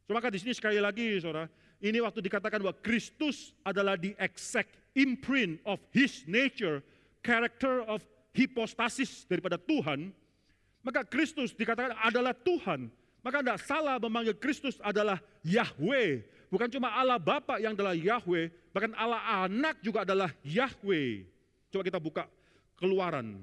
So, maka di sini sekali lagi, saudara, ini waktu dikatakan bahwa Kristus adalah the exact imprint of His nature, character of hipostasis daripada Tuhan, maka Kristus dikatakan adalah Tuhan. Maka tidak salah memanggil Kristus adalah Yahweh. Bukan cuma Allah Bapa yang adalah Yahweh, bahkan Allah Anak juga adalah Yahweh. Coba kita buka Keluaran.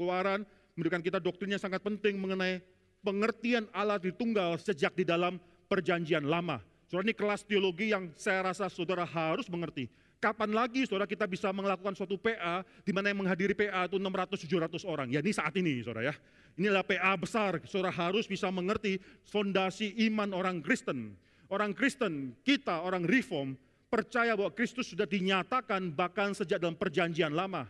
Keluaran memberikan kita doktrin yang sangat penting mengenai pengertian Allah Tritunggal sejak di dalam Perjanjian Lama. Saudara, ini kelas teologi yang saya rasa saudara harus mengerti. Kapan lagi saudara kita bisa melakukan suatu PA di mana yang menghadiri PA itu 600-700 orang. Ya ini saat ini saudara ya. Inilah PA besar, saudara harus bisa mengerti fondasi iman orang Kristen. Orang Kristen, kita orang Reform, percaya bahwa Kristus sudah dinyatakan bahkan sejak dalam Perjanjian Lama.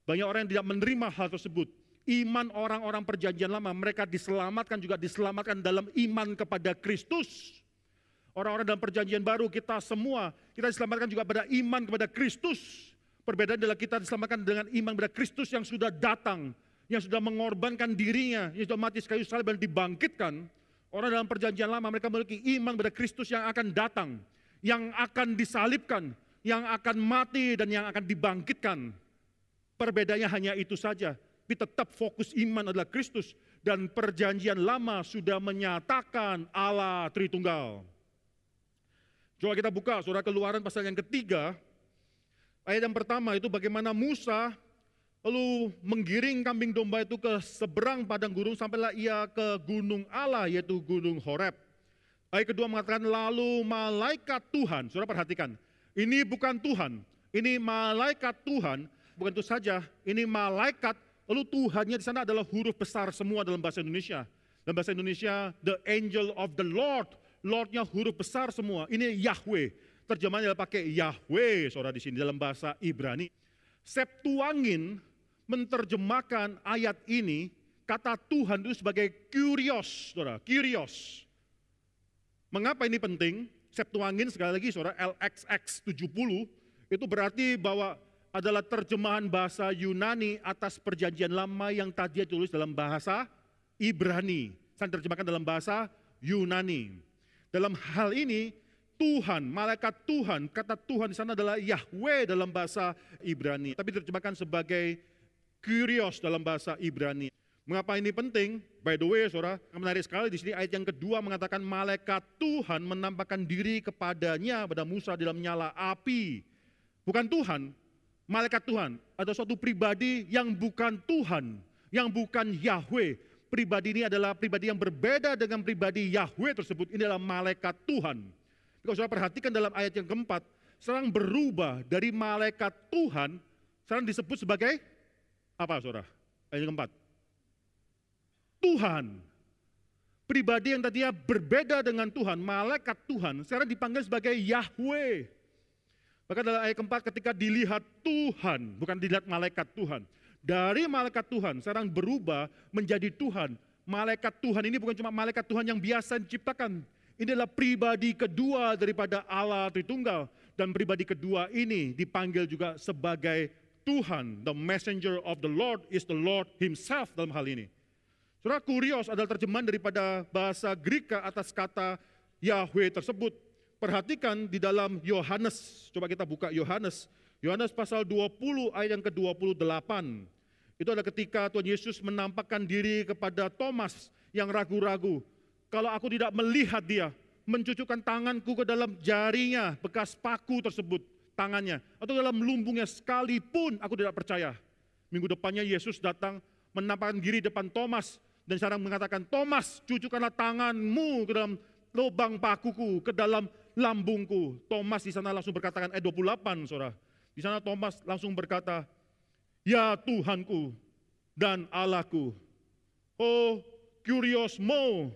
Banyak orang yang tidak menerima hal tersebut. Iman orang-orang Perjanjian Lama, mereka diselamatkan juga diselamatkan dalam iman kepada Kristus. Orang-orang dalam Perjanjian Baru, kita semua, kita diselamatkan juga pada iman kepada Kristus. Perbedaan adalah kita diselamatkan dengan iman kepada Kristus yang sudah datang, yang sudah mengorbankan dirinya, yang sudah mati kayu salib dan dibangkitkan. Orang dalam Perjanjian Lama, mereka memiliki iman kepada Kristus yang akan datang, yang akan disalibkan, yang akan mati dan yang akan dibangkitkan. Perbedaannya hanya itu saja, tapi tetap fokus iman adalah Kristus. Dan Perjanjian Lama sudah menyatakan Allah Tritunggal. Coba kita buka Surah Keluaran pasal yang ketiga, ayat yang pertama itu bagaimana Musa lalu menggiring kambing domba itu ke seberang padang gurun sampailah ia ke gunung Allah yaitu gunung Horeb. Ayat kedua mengatakan lalu malaikat Tuhan, saudara perhatikan, ini bukan Tuhan, ini malaikat Tuhan, bukan itu saja, ini malaikat, lalu Tuhannya di sana adalah huruf besar semua dalam bahasa Indonesia. Dalam bahasa Indonesia, the angel of the Lord. Lordnya huruf besar semua, ini Yahweh. Terjemahannya adalah pakai Yahweh, saudara di sini dalam bahasa Ibrani. Septuagint menerjemahkan ayat ini, kata Tuhan itu sebagai Kyrios, saudara, Kyrios. Mengapa ini penting? Septuagint sekali lagi, saudara, LXX 70, itu berarti bahwa adalah terjemahan bahasa Yunani atas Perjanjian Lama yang tadi ditulis dalam bahasa Ibrani. Saya terjemahkan dalam bahasa Yunani. Dalam hal ini, Tuhan, malaikat Tuhan. Kata Tuhan di sana adalah Yahweh dalam bahasa Ibrani. Tapi diterjemahkan sebagai Kyrios dalam bahasa Ibrani. Mengapa ini penting? By the way, saudara, menarik sekali di sini ayat yang kedua mengatakan malaikat Tuhan menampakkan diri kepadanya pada Musa dalam nyala api. Bukan Tuhan, malaikat Tuhan. Ada suatu pribadi yang bukan Tuhan, yang bukan Yahweh. Pribadi ini adalah pribadi yang berbeda dengan pribadi Yahweh tersebut. Ini adalah malaikat Tuhan. Kalau saudara perhatikan dalam ayat yang keempat, sekarang berubah dari malaikat Tuhan, sekarang disebut sebagai apa saudara? Ayat yang keempat. Tuhan. Pribadi yang tadinya berbeda dengan Tuhan, malaikat Tuhan, sekarang dipanggil sebagai Yahweh. Maka dalam ayat keempat ketika dilihat Tuhan, bukan dilihat malaikat Tuhan. Dari malaikat Tuhan, sekarang berubah menjadi Tuhan. Malaikat Tuhan ini bukan cuma malaikat Tuhan yang biasa diciptakan. Ini adalah pribadi kedua daripada Allah Tritunggal. Dan pribadi kedua ini dipanggil juga sebagai Tuhan. The messenger of the Lord is the Lord himself dalam hal ini. Saudara, kurios adalah terjemahan daripada bahasa Greka atas kata Yahweh tersebut. Perhatikan di dalam Yohanes, coba kita buka Yohanes. Yohanes pasal 20 ayat yang ke-28. Itu adalah ketika Tuhan Yesus menampakkan diri kepada Thomas yang ragu-ragu. Kalau aku tidak melihat dia, mencucukkan tanganku ke dalam jarinya, bekas paku tersebut, tangannya, atau dalam lumbungnya sekalipun aku tidak percaya. Minggu depannya Yesus datang menampakkan diri depan Thomas, dan sekarang mengatakan, Thomas, cucukkanlah tanganmu ke dalam lubang pakuku, ke dalam lambungku. Thomas di sana langsung berkatakan, ayat 28, saudara. Di sana Thomas langsung berkata, ya Tuhanku dan Allahku. Oh, Kyrios mo,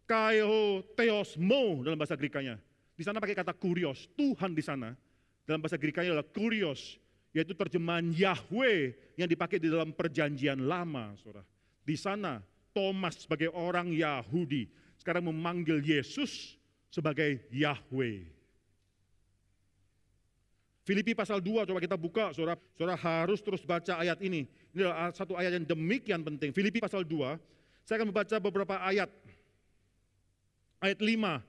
Kaio Theosmo dalam bahasa Grekanya. Di sana pakai kata kurios, Tuhan di sana. Dalam bahasa Grekanya adalah kurios, yaitu terjemahan Yahweh yang dipakai di dalam perjanjian lama. Saudara. Di sana Thomas sebagai orang Yahudi sekarang memanggil Yesus sebagai Yahweh. Filipi pasal 2, coba kita buka, saudara. Saudara harus terus baca ayat ini. Ini adalah satu ayat yang demikian penting. Filipi pasal 2, saya akan membaca beberapa ayat. Ayat 5,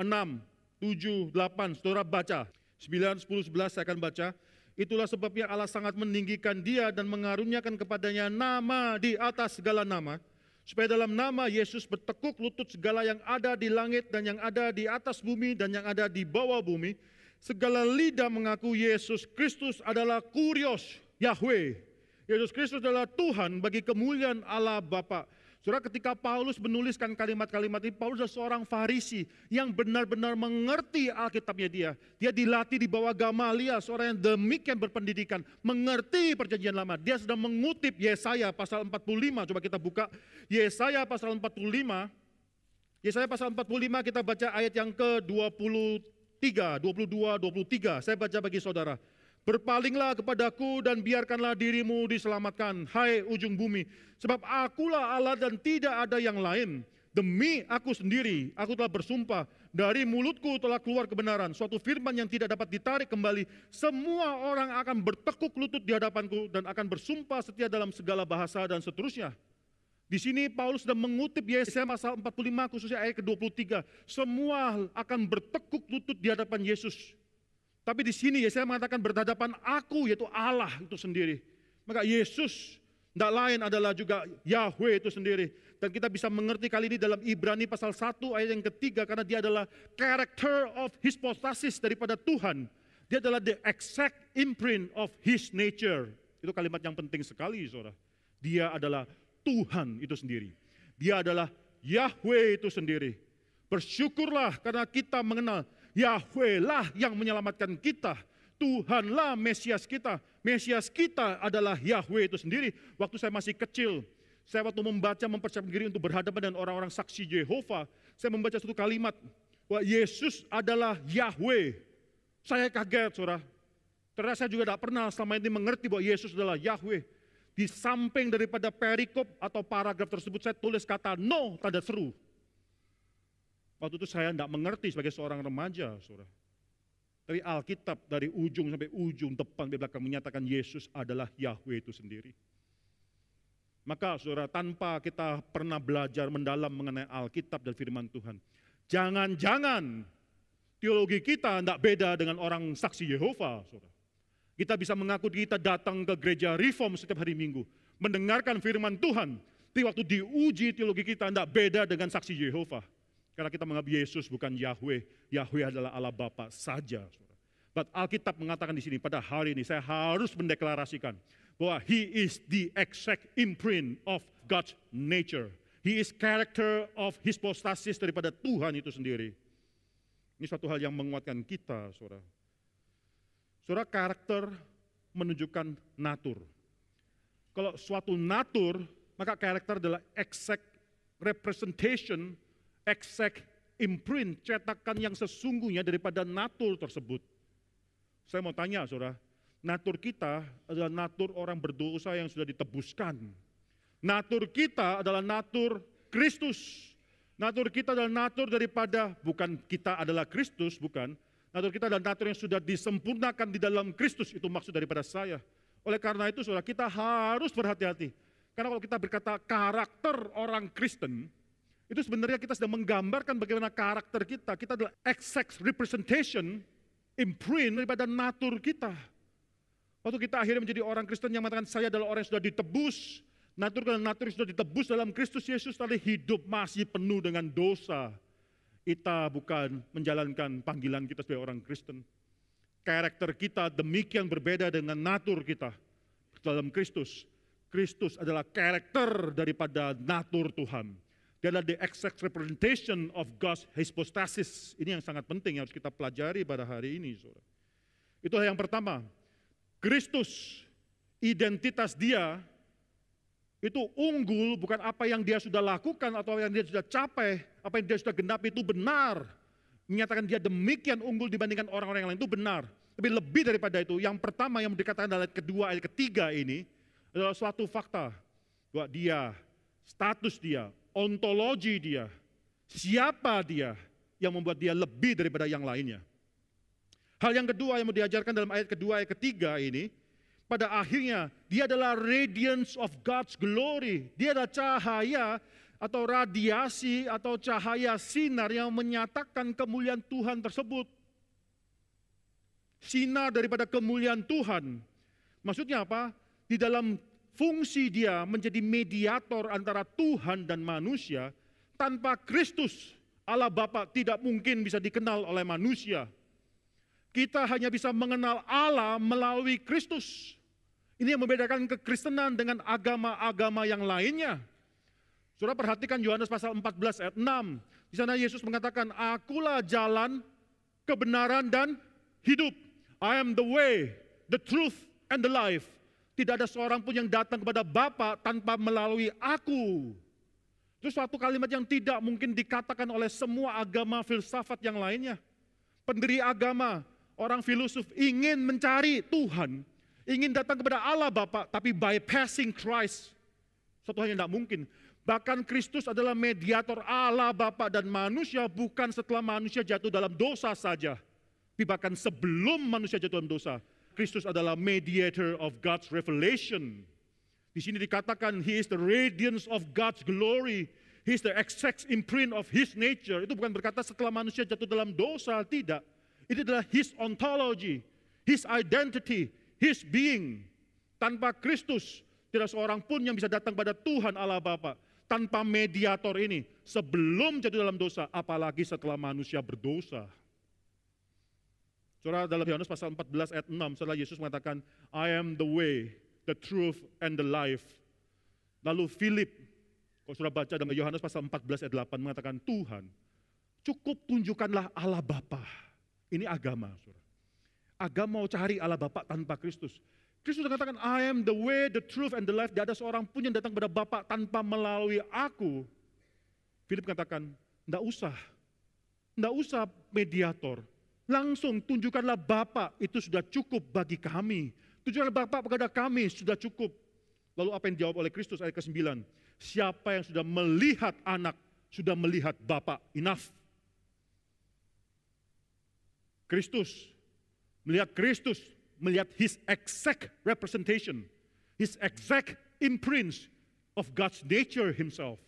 6, 7, 8, saudara baca. 9, 10, 11 saya akan baca. Itulah sebabnya Allah sangat meninggikan dia dan mengaruniakan kepadanya nama di atas segala nama. Supaya dalam nama Yesus bertekuk lutut segala yang ada di langit dan yang ada di atas bumi dan yang ada di bawah bumi. Segala lidah mengaku Yesus Kristus adalah kurios Yahweh. Yesus Kristus adalah Tuhan bagi kemuliaan Allah Bapa. Saudara, ketika Paulus menuliskan kalimat-kalimat ini, Paulus adalah seorang Farisi yang benar-benar mengerti Alkitabnya dia. Dia dilatih di bawah Gamaliel, seorang yang demikian berpendidikan, mengerti perjanjian lama. Dia sedang mengutip Yesaya pasal 45, coba kita buka Yesaya pasal 45. Yesaya pasal 45 kita baca ayat yang ke-23, 22, 23. Saya baca bagi saudara. Berpalinglah kepadaku dan biarkanlah dirimu diselamatkan, hai ujung bumi. Sebab akulah Allah dan tidak ada yang lain. Demi aku sendiri, aku telah bersumpah, dari mulutku telah keluar kebenaran. Suatu firman yang tidak dapat ditarik kembali. Semua orang akan bertekuk lutut di hadapanku dan akan bersumpah setia dalam segala bahasa dan seterusnya. Di sini Paulus sedang mengutip Yesaya pasal 45 khususnya ayat ke-23. Semua akan bertekuk lutut di hadapan Yesus. Tapi di sini Yesaya mengatakan berhadapan aku, yaitu Allah itu sendiri. Maka Yesus tidak lain adalah juga Yahweh itu sendiri. Dan kita bisa mengerti kali ini dalam Ibrani pasal 1 ayat yang ketiga, karena dia adalah character of hypostasis daripada Tuhan. Dia adalah the exact imprint of his nature. Itu kalimat yang penting sekali, saudara. Dia adalah Tuhan itu sendiri. Dia adalah Yahweh itu sendiri. Bersyukurlah karena kita mengenal Yahweh lah yang menyelamatkan kita. Tuhanlah Mesias kita. Mesias kita adalah Yahweh itu sendiri. Waktu saya masih kecil, saya waktu mempersiapkan diri untuk berhadapan dengan orang-orang saksi Yehova, saya membaca satu kalimat, bahwa Yesus adalah Yahweh. Saya kaget, saudara. Ternyata saya juga tidak pernah selama ini mengerti bahwa Yesus adalah Yahweh. Di samping daripada perikop atau paragraf tersebut, saya tulis kata no, tanda seru. Waktu itu saya tidak mengerti sebagai seorang remaja, saudara. Tapi Alkitab dari ujung sampai ujung, depan sampai belakang menyatakan Yesus adalah Yahweh itu sendiri. Maka saudara, tanpa kita pernah belajar mendalam mengenai Alkitab dan firman Tuhan, jangan-jangan Teologi kita tidak beda dengan orang saksi Yehova, saudara. Kita bisa mengaku kita datang ke gereja Reform setiap hari Minggu, mendengarkan firman Tuhan. Tapi waktu diuji teologi kita tidak beda dengan saksi Yehova. Karena kita menganggap Yesus bukan Yahweh. Yahweh adalah Allah Bapa saja, saudara. But Alkitab mengatakan di sini, pada hari ini saya harus mendeklarasikan bahwa He is the exact imprint of God's nature. He is character of hypostasis daripada Tuhan itu sendiri. Ini suatu hal yang menguatkan kita, saudara. Saudara, karakter menunjukkan natur. Kalau suatu natur, maka karakter adalah exact representation, exact imprint, cetakan yang sesungguhnya daripada natur tersebut. Saya mau tanya, saudara, natur kita adalah natur orang berdosa yang sudah ditebuskan. Natur kita adalah natur Kristus. Natur kita adalah natur daripada, bukan kita adalah Kristus, bukan. Natur kita adalah natur yang sudah disempurnakan di dalam Kristus, itu maksud daripada saya. Oleh karena itu, saudara, kita harus berhati-hati. Karena kalau kita berkata karakter orang Kristen, itu sebenarnya kita sedang menggambarkan bagaimana karakter kita. Kita adalah exact representation, imprint daripada natur kita. Waktu kita akhirnya menjadi orang Kristen yang mengatakan saya adalah orang yang sudah ditebus, natur yang sudah ditebus dalam Kristus Yesus, tapi hidup masih penuh dengan dosa. Kita bukan menjalankan panggilan kita sebagai orang Kristen. Karakter kita demikian berbeda dengan natur kita dalam Kristus. Kristus adalah karakter daripada natur Tuhan. Dia adalah the exact representation of God's hypostasis. Ini yang sangat penting yang harus kita pelajari pada hari ini, saudara. Itu yang pertama. Kristus, identitas dia itu unggul, bukan apa yang dia sudah lakukan atau yang dia sudah capai, apa yang dia sudah genapi itu benar. Menyatakan dia demikian unggul dibandingkan orang-orang yang lain itu benar. Tapi lebih daripada itu, yang pertama yang dikatakan dalam ayat kedua, ayat ketiga ini adalah suatu fakta bahwa dia, status dia, ontologi dia, siapa dia yang membuat dia lebih daripada yang lainnya. Hal yang kedua yang mau diajarkan dalam ayat kedua, ayat ketiga ini, pada akhirnya dia adalah radiance of God's glory. Dia adalah cahaya atau radiasi atau cahaya sinar yang menyatakan kemuliaan Tuhan tersebut. Sinar daripada kemuliaan Tuhan. Maksudnya apa? Di dalam fungsi dia menjadi mediator antara Tuhan dan manusia, tanpa Kristus, Allah Bapa tidak mungkin bisa dikenal oleh manusia. Kita hanya bisa mengenal Allah melalui Kristus. Ini yang membedakan kekristenan dengan agama-agama yang lainnya. Saudara perhatikan Yohanes pasal 14 ayat 6. Di sana Yesus mengatakan, akulah jalan, kebenaran dan hidup. I am the way, the truth, and the life. Tidak ada seorang pun yang datang kepada Bapa tanpa melalui aku. Itu suatu kalimat yang tidak mungkin dikatakan oleh semua agama filsafat yang lainnya. Pendiri agama, orang filosof ingin mencari Tuhan, ingin datang kepada Allah Bapa, tapi bypassing Christ. Suatu hal yang tidak mungkin. Bahkan Kristus adalah mediator Allah Bapa dan manusia, bukan setelah manusia jatuh dalam dosa saja. Tapi bahkan sebelum manusia jatuh dalam dosa, Kristus adalah mediator of God's revelation. Di sini dikatakan He is the radiance of God's glory. He is the exact imprint of His nature. Itu bukan berkata setelah manusia jatuh dalam dosa, tidak. Itu adalah His ontology, His identity, His being. Tanpa Kristus, tidak seorang pun yang bisa datang pada Tuhan Allah Bapa. Tanpa mediator ini, sebelum jatuh dalam dosa, apalagi setelah manusia berdosa. Saudara, dalam Yohanes pasal 14 ayat 6, setelah Yesus mengatakan, I am the way, the truth, and the life. Lalu Philip, kalau sudah baca dalam Yohanes pasal 14 ayat 8, mengatakan, Tuhan, cukup tunjukkanlah Allah Bapa. Ini agama, saudara. Agama mau cari Allah Bapa tanpa Kristus. Kristus mengatakan, I am the way, the truth, and the life. Tidak ada seorang pun yang datang kepada Bapa tanpa melalui aku. Philip mengatakan, tidak usah mediator. Langsung tunjukkanlah Bapa, itu sudah cukup bagi kami. Tunjukkanlah Bapa kepada kami, sudah cukup. Lalu apa yang dijawab oleh Kristus ayat ke-9? Siapa yang sudah melihat anak, sudah melihat Bapa. Enough. Kristus, melihat His exact representation, His exact imprint of God's nature Himself.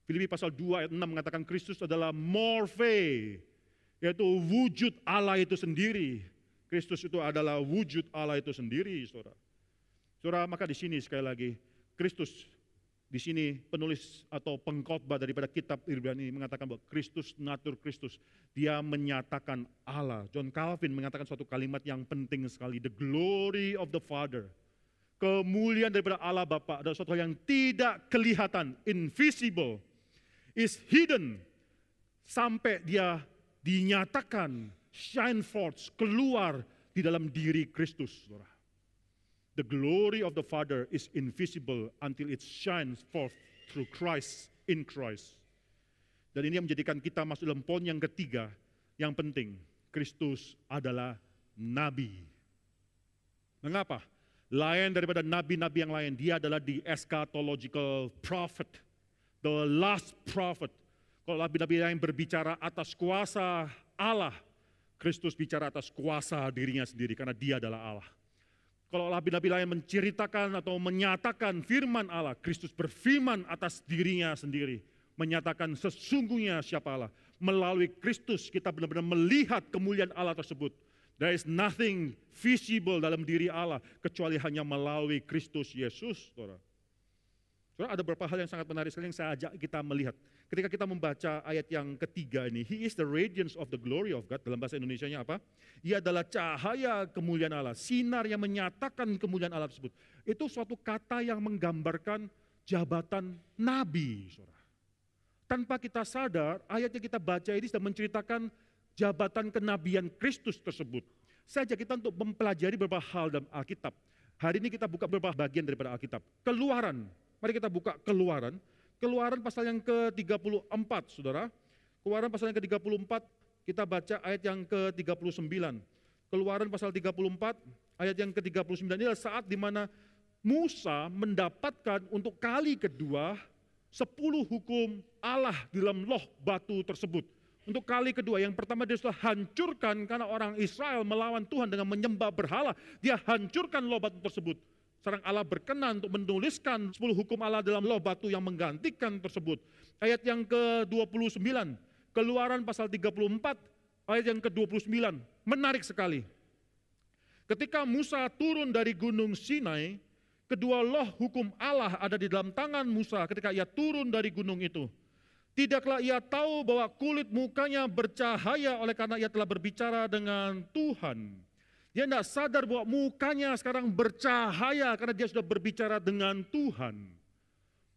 Filipi pasal 2 ayat 6 mengatakan Kristus adalah morphe, yaitu wujud Allah itu sendiri. Kristus itu adalah wujud Allah itu sendiri, saudara. Saudara, maka di sini sekali lagi, Kristus, di sini penulis atau pengkhotbah daripada kitab Ibrani mengatakan bahwa Kristus, natur Kristus, dia menyatakan Allah. John Calvin mengatakan suatu kalimat yang penting sekali, the glory of the Father. Kemuliaan daripada Allah Bapa adalah suatu hal yang tidak kelihatan, invisible, is hidden, sampai dia dinyatakan, shine forth, keluar di dalam diri Kristus, saudara. The glory of the Father is invisible until it shines forth through Christ, in Christ. Dan ini yang menjadikan kita masuk dalam poin yang ketiga, yang penting. Kristus adalah Nabi. Mengapa? Lain daripada nabi-nabi yang lain, dia adalah the eschatological prophet, the last prophet. Kalau nabi-nabi yang berbicara atas kuasa Allah, Kristus bicara atas kuasa dirinya sendiri karena dia adalah Allah. Kalau nabi-nabi lain menceritakan atau menyatakan firman Allah, Kristus berfirman atas dirinya sendiri, menyatakan sesungguhnya siapa Allah. Melalui Kristus kita benar-benar melihat kemuliaan Allah tersebut. There is nothing visible dalam diri Allah kecuali hanya melalui Kristus Yesus, saudara. Saudara, ada beberapa hal yang sangat menarik sekali yang saya ajak kita melihat. Ketika kita membaca ayat yang ketiga ini, He is the radiance of the glory of God. Dalam bahasa Indonesianya apa? Ia adalah cahaya kemuliaan Allah, sinar yang menyatakan kemuliaan Allah tersebut. Itu suatu kata yang menggambarkan jabatan nabi, saudara. Tanpa kita sadar, ayat yang kita baca ini sedang menceritakan jabatan kenabian Kristus tersebut. Saya ajak kita untuk mempelajari beberapa hal dalam Alkitab. Hari ini kita buka beberapa bagian daripada Alkitab. Keluaran. Mari kita buka Keluaran. Keluaran pasal yang ke-34, saudara. Keluaran pasal yang ke-34, kita baca ayat yang ke-39. Keluaran pasal 34, ayat yang ke-39. Ini adalah saat di mana Musa mendapatkan untuk kali kedua 10 hukum Allah di dalam loh batu tersebut. Untuk kali kedua, yang pertama dia sudah hancurkan karena orang Israel melawan Tuhan dengan menyembah berhala. Dia hancurkan loh batu tersebut. Sekarang Allah berkenan untuk menuliskan 10 hukum Allah dalam loh batu yang menggantikan tersebut. Ayat yang ke-29, Keluaran pasal 34, ayat yang ke-29, menarik sekali. Ketika Musa turun dari gunung Sinai, kedua loh hukum Allah ada di dalam tangan Musa ketika ia turun dari gunung itu. Tidaklah ia tahu bahwa kulit mukanya bercahaya oleh karena ia telah berbicara dengan Tuhan. Dia tidak sadar bahwa mukanya sekarang bercahaya karena dia sudah berbicara dengan Tuhan.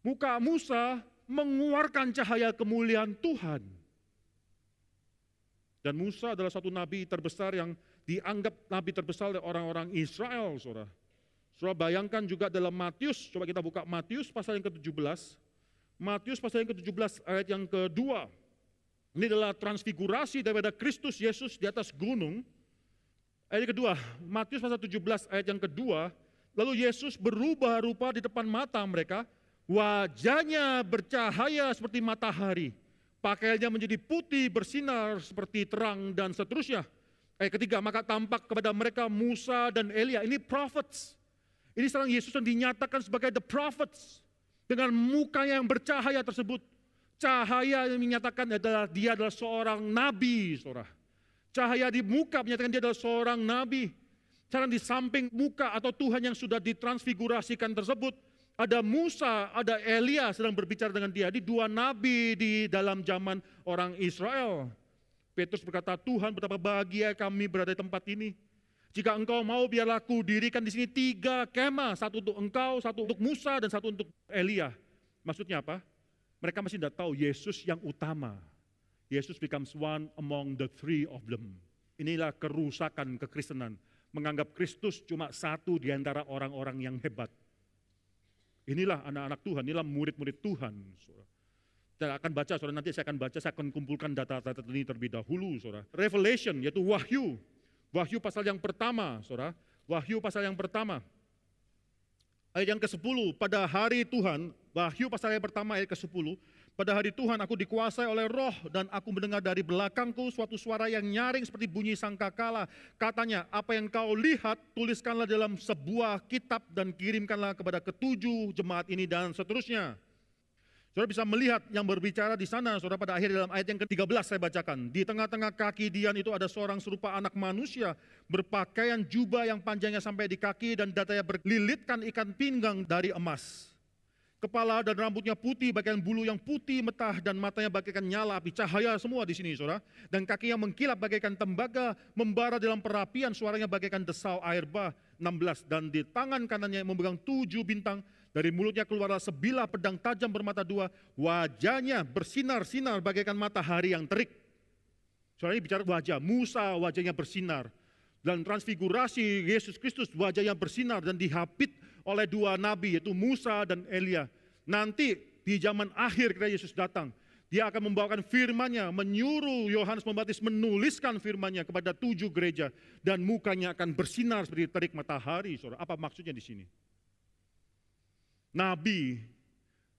Muka Musa mengeluarkan cahaya kemuliaan Tuhan. Dan Musa adalah satu nabi terbesar yang dianggap nabi terbesar oleh orang-orang Israel, saudara. Saudara bayangkan juga dalam Matius, coba kita buka Matius pasal yang ke-17. Matius pasal yang ke-17 ayat yang kedua. Ini adalah transfigurasi daripada Kristus Yesus di atas gunung. Ayat kedua, Matius pasal 17 ayat yang kedua, lalu Yesus berubah rupa di depan mata mereka, wajahnya bercahaya seperti matahari, pakaiannya menjadi putih bersinar seperti terang dan seterusnya. Ayat ketiga, maka tampak kepada mereka Musa dan Elia, ini prophets. Ini sekarang Yesus yang dinyatakan sebagai the prophets, dengan mukanya yang bercahaya tersebut. Cahaya yang menyatakan dia adalah seorang nabi, saudara. Cahaya di muka menyatakan dia adalah seorang nabi. Sekarang di samping muka atau Tuhan yang sudah ditransfigurasikan tersebut, ada Musa, ada Elia sedang berbicara dengan dia. Di dua nabi di dalam zaman orang Israel. Petrus berkata, Tuhan betapa bahagia kami berada di tempat ini. Jika engkau mau biarlah aku dirikan di sini 3 kemah, satu untuk engkau, satu untuk Musa, dan satu untuk Elia. Maksudnya apa? Mereka masih tidak tahu Yesus yang utama. Yesus becomes one among the 3 of them. Inilah kerusakan kekristenan. Menganggap Kristus cuma satu di antara orang-orang yang hebat. Inilah anak-anak Tuhan, inilah murid-murid Tuhan. Saya akan baca, saudara, nanti saya akan kumpulkan data-data ini terlebih dahulu, saudara. Revelation, yaitu Wahyu. Wahyu pasal yang pertama, saudara. Wahyu pasal yang pertama. Ayat yang ke-10, pada hari Tuhan, Wahyu pasal yang pertama ayat ke-10, pada hari Tuhan aku dikuasai oleh roh dan aku mendengar dari belakangku suatu suara yang nyaring seperti bunyi sangkakala. Katanya, apa yang kau lihat tuliskanlah dalam sebuah kitab dan kirimkanlah kepada ke-7 jemaat ini dan seterusnya. Saudara bisa melihat yang berbicara di sana, saudara, pada akhir dalam ayat yang ke-13 saya bacakan. Di tengah-tengah kaki Dian itu ada seorang serupa anak manusia, berpakaian jubah yang panjangnya sampai di kaki dan datanya berlilitkan ikan pinggang dari emas. Kepala dan rambutnya putih, bagian bulu yang putih metah dan matanya bagaikan nyala api. Cahaya semua di sini, saudara. Dan kakinya mengkilap bagaikan tembaga, membara dalam perapian, suaranya bagaikan desau air bah. 16. Dan di tangan kanannya memegang 7 bintang. Dari mulutnya keluarlah sebilah pedang tajam bermata dua, wajahnya bersinar-sinar bagaikan matahari yang terik. Soalnya ini bicara wajah, Musa wajahnya bersinar. Dan transfigurasi Yesus Kristus wajahnya bersinar dan dihapit oleh 2 nabi yaitu Musa dan Elia. Nanti di zaman akhir ketika Yesus datang, dia akan membawakan firman-Nya, menyuruh Yohanes Pembaptis menuliskan firman-Nya kepada 7 gereja. Dan mukanya akan bersinar seperti terik matahari. Saudara, apa maksudnya di sini? Nabi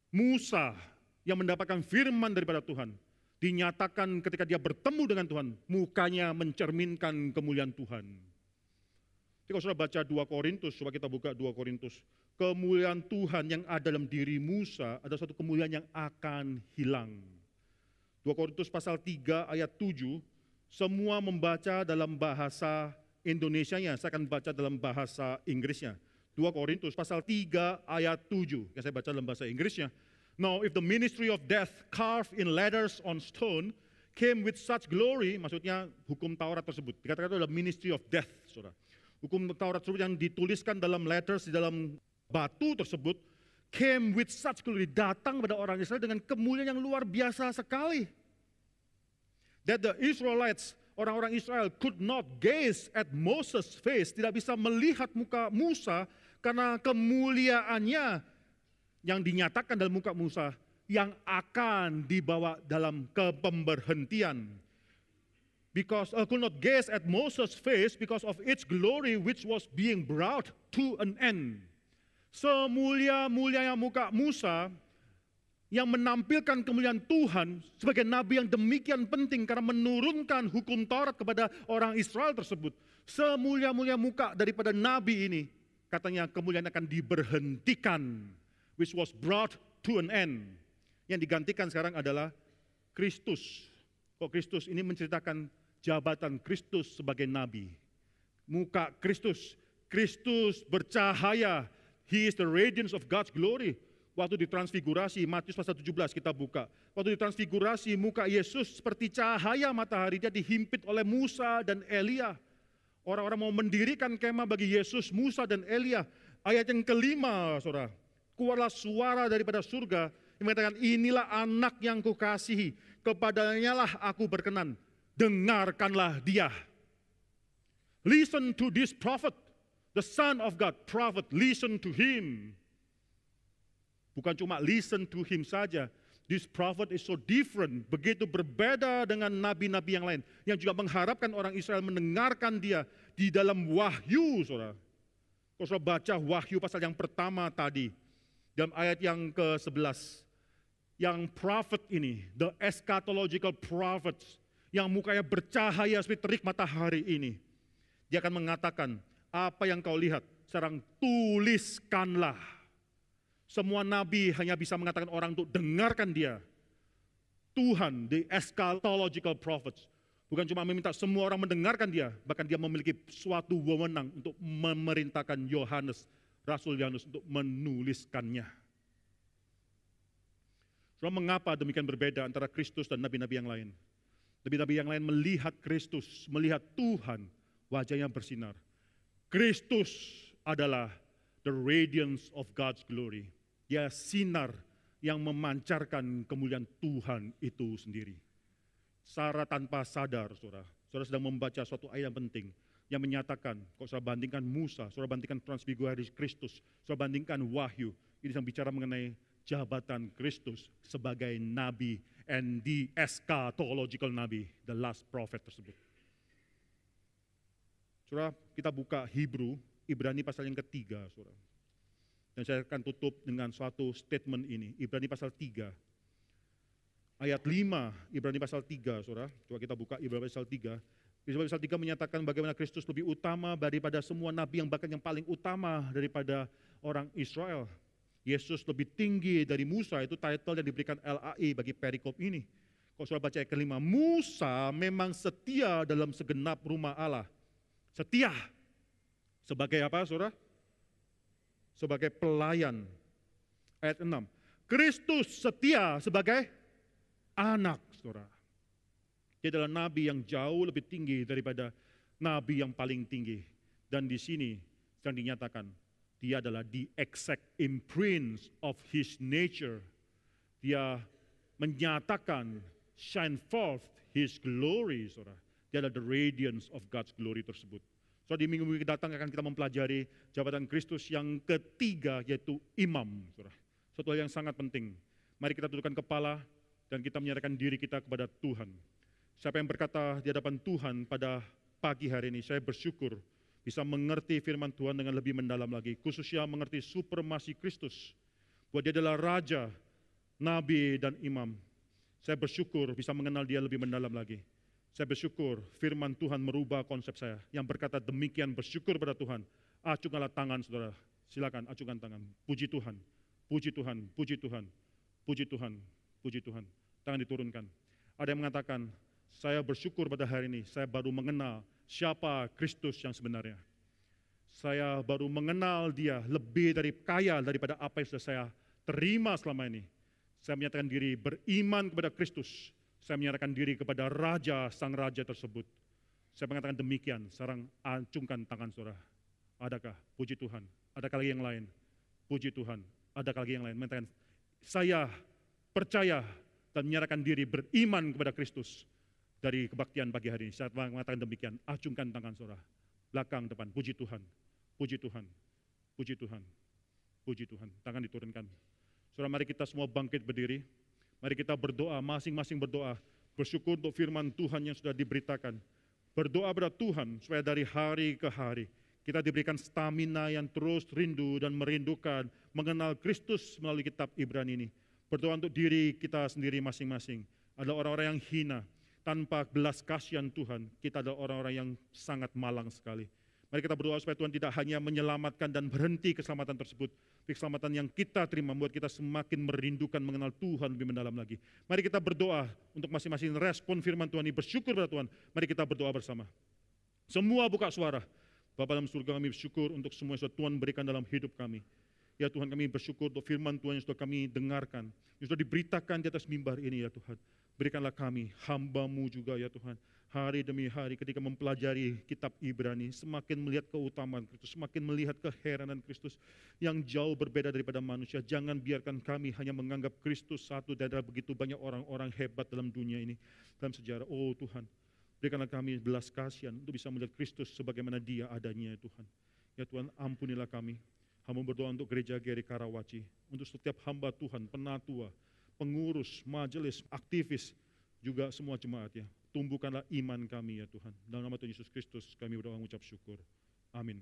Musa yang mendapatkan firman daripada Tuhan, dinyatakan ketika dia bertemu dengan Tuhan, mukanya mencerminkan kemuliaan Tuhan. Jadi kalau sudah baca 2 Korintus, coba kita buka 2 Korintus. Kemuliaan Tuhan yang ada dalam diri Musa ada satu kemuliaan yang akan hilang. 2 Korintus pasal 3 ayat 7, semua membaca dalam bahasa Indonesianya, saya akan baca dalam bahasa Inggrisnya. 2 Korintus pasal 3 ayat 7, yang saya baca dalam bahasa Inggrisnya. Now if the ministry of death carved in letters on stone came with such glory, maksudnya hukum Taurat tersebut, dikatakan itu adalah ministry of death, saudara. Hukum Taurat tersebut yang dituliskan dalam letters di dalam batu tersebut, came with such glory, datang pada orang Israel dengan kemuliaan yang luar biasa sekali. That the Israelites, orang-orang Israel could not gaze at Moses' face, tidak bisa melihat muka Musa, karena kemuliaannya yang dinyatakan dalam muka Musa yang akan dibawa dalam kepemberhentian. Because I could not gaze at Moses' face because of its glory which was being brought to an end. Semulia-mulianya muka Musa yang menampilkan kemuliaan Tuhan sebagai nabi yang demikian penting karena menurunkan hukum Taurat kepada orang Israel tersebut. Semulia-mulia muka daripada nabi ini, katanya kemuliaan akan diberhentikan, which was brought to an end. Yang digantikan sekarang adalah Kristus. Kristus ini menceritakan jabatan Kristus sebagai nabi. Muka Kristus, Kristus bercahaya. He is the radiance of God's glory. Waktu ditransfigurasi, Matius pasal 17 kita buka. Waktu ditransfigurasi, muka Yesus seperti cahaya matahari, dia dihimpit oleh Musa dan Elia. Orang-orang mau mendirikan kemah bagi Yesus, Musa dan Elia. Ayat yang kelima, saudara. Keluarlah suara daripada surga yang mengatakan, inilah anak yang kukasihi, kepadanya lah aku berkenan. Dengarkanlah dia. Listen to this prophet, the son of God, prophet, listen to him. Bukan cuma listen to him saja. This prophet is so different, begitu berbeda dengan nabi-nabi yang lain, yang juga mengharapkan orang Israel mendengarkan dia di dalam wahyu, saudara. Kalau saudara baca wahyu pasal yang pertama tadi, dalam ayat yang ke-11, yang prophet ini, the eschatological prophets, yang mukanya bercahaya seperti terik matahari ini, dia akan mengatakan, apa yang kau lihat, sekarang tuliskanlah. Semua nabi hanya bisa mengatakan orang untuk dengarkan dia. Tuhan, the eschatological prophets, bukan cuma meminta semua orang mendengarkan dia, bahkan dia memiliki suatu wewenang untuk memerintahkan Yohanes, Rasul Yohanes untuk menuliskannya. Saudara, mengapa demikian berbeda antara Kristus dan nabi-nabi yang lain? Nabi-nabi yang lain melihat Kristus, melihat Tuhan, wajahnya bersinar. Kristus adalah the radiance of God's glory. Dia sinar yang memancarkan kemuliaan Tuhan itu sendiri. Secara tanpa sadar, saudara sedang membaca suatu ayat yang penting yang menyatakan, kalau saudara bandingkan Musa, saudara bandingkan transfigurasi Kristus, saudara bandingkan wahyu, ini sedang bicara mengenai jabatan Kristus sebagai nabi and the eschatological nabi, the last prophet tersebut. Saudara, kita buka Hebrew, Ibrani pasal yang ketiga, saudara. Dan saya akan tutup dengan suatu statement ini, Ibrani pasal 3, ayat 5, Ibrani pasal 3, saudara. Coba kita buka Ibrani pasal 3. Ibrani pasal 3 menyatakan bagaimana Kristus lebih utama daripada semua nabi, yang bahkan yang paling utama daripada orang Israel. Yesus lebih tinggi dari Musa, itu title yang diberikan LAI bagi perikop ini. Kalau saudara baca ayat kelima, Musa memang setia dalam segenap rumah Allah. Setia. Sebagai apa saudara? Sebagai pelayan. Ayat 6. Kristus setia sebagai anak saudara. Dia adalah nabi yang jauh lebih tinggi daripada nabi yang paling tinggi. Dan di sini sedang dinyatakan, dia adalah the exact imprint of his nature. Dia menyatakan, shine forth his glory, saudara. Dia adalah the radiance of God's glory tersebut. So di minggu-minggu datang akan kita mempelajari jabatan Kristus yang ketiga, yaitu imam, saudara. Suatu hal yang sangat penting. Mari kita tundukkan kepala dan kita menyerahkan diri kita kepada Tuhan. Siapa yang berkata di hadapan Tuhan pada pagi hari ini, saya bersyukur bisa mengerti firman Tuhan dengan lebih mendalam lagi, khususnya mengerti supremasi Kristus, bahwa dia adalah Raja, Nabi, dan Imam. Saya bersyukur bisa mengenal dia lebih mendalam lagi. Saya bersyukur firman Tuhan merubah konsep saya, yang berkata demikian bersyukur pada Tuhan. Acungkanlah tangan saudara, silakan acungkan tangan. Puji Tuhan, puji Tuhan, puji Tuhan, puji Tuhan, puji Tuhan. Tangan diturunkan. Ada yang mengatakan, saya bersyukur pada hari ini, saya baru mengenal siapa Kristus yang sebenarnya. Saya baru mengenal dia lebih dari kaya daripada apa yang sudah saya terima selama ini. Saya menyatakan diri beriman kepada Kristus. Saya menyatakan diri kepada Raja, Sang Raja tersebut. Saya mengatakan demikian, sekarang acungkan tangan saudara. Adakah? Puji Tuhan. Adakah lagi yang lain? Puji Tuhan. Adakah lagi yang lain? Mengatakan, saya percaya dan menyatakan diri beriman kepada Kristus. Dari kebaktian pagi hari ini, saya mengatakan demikian, acungkan tangan saudara, belakang, depan, puji Tuhan, puji Tuhan, puji Tuhan, puji Tuhan, tangan diturunkan. Saudara, mari kita semua bangkit berdiri, mari kita berdoa, masing-masing berdoa, bersyukur untuk firman Tuhan yang sudah diberitakan, berdoa pada Tuhan supaya dari hari ke hari, kita diberikan stamina yang terus rindu dan merindukan, mengenal Kristus melalui kitab Ibrani ini. Berdoa untuk diri kita sendiri masing-masing, adalah orang-orang yang hina, tanpa belas kasihan Tuhan, kita adalah orang-orang yang sangat malang sekali. Mari kita berdoa supaya Tuhan tidak hanya menyelamatkan dan berhenti keselamatan tersebut, tapi keselamatan yang kita terima membuat kita semakin merindukan mengenal Tuhan lebih mendalam lagi. Mari kita berdoa untuk masing-masing respon firman Tuhan ini, bersyukur pada Tuhan. Mari kita berdoa bersama. Semua buka suara. Bapa dalam surga, kami bersyukur untuk semua yang sudah Tuhan berikan dalam hidup kami. Ya Tuhan, kami bersyukur untuk firman Tuhan yang sudah kami dengarkan, yang sudah diberitakan di atas mimbar ini ya Tuhan. Berikanlah kami, hamba-Mu juga ya Tuhan, hari demi hari ketika mempelajari kitab Ibrani, semakin melihat keutamaan Kristus, semakin melihat keheranan Kristus yang jauh berbeda daripada manusia. Jangan biarkan kami hanya menganggap Kristus satu dari begitu banyak orang-orang hebat dalam dunia ini, dalam sejarah. Oh Tuhan, berikanlah kami belas kasihan untuk bisa melihat Kristus sebagaimana Dia adanya ya Tuhan. Ya Tuhan, ampunilah kami. Hamba berdoa untuk gereja GRI Karawaci, untuk setiap hamba Tuhan, penatua, pengurus, majelis, aktivis, juga semua jemaat ya. Tumbuhkanlah iman kami ya Tuhan. Dalam nama Tuhan Yesus Kristus kami berdoa mengucap syukur. Amin.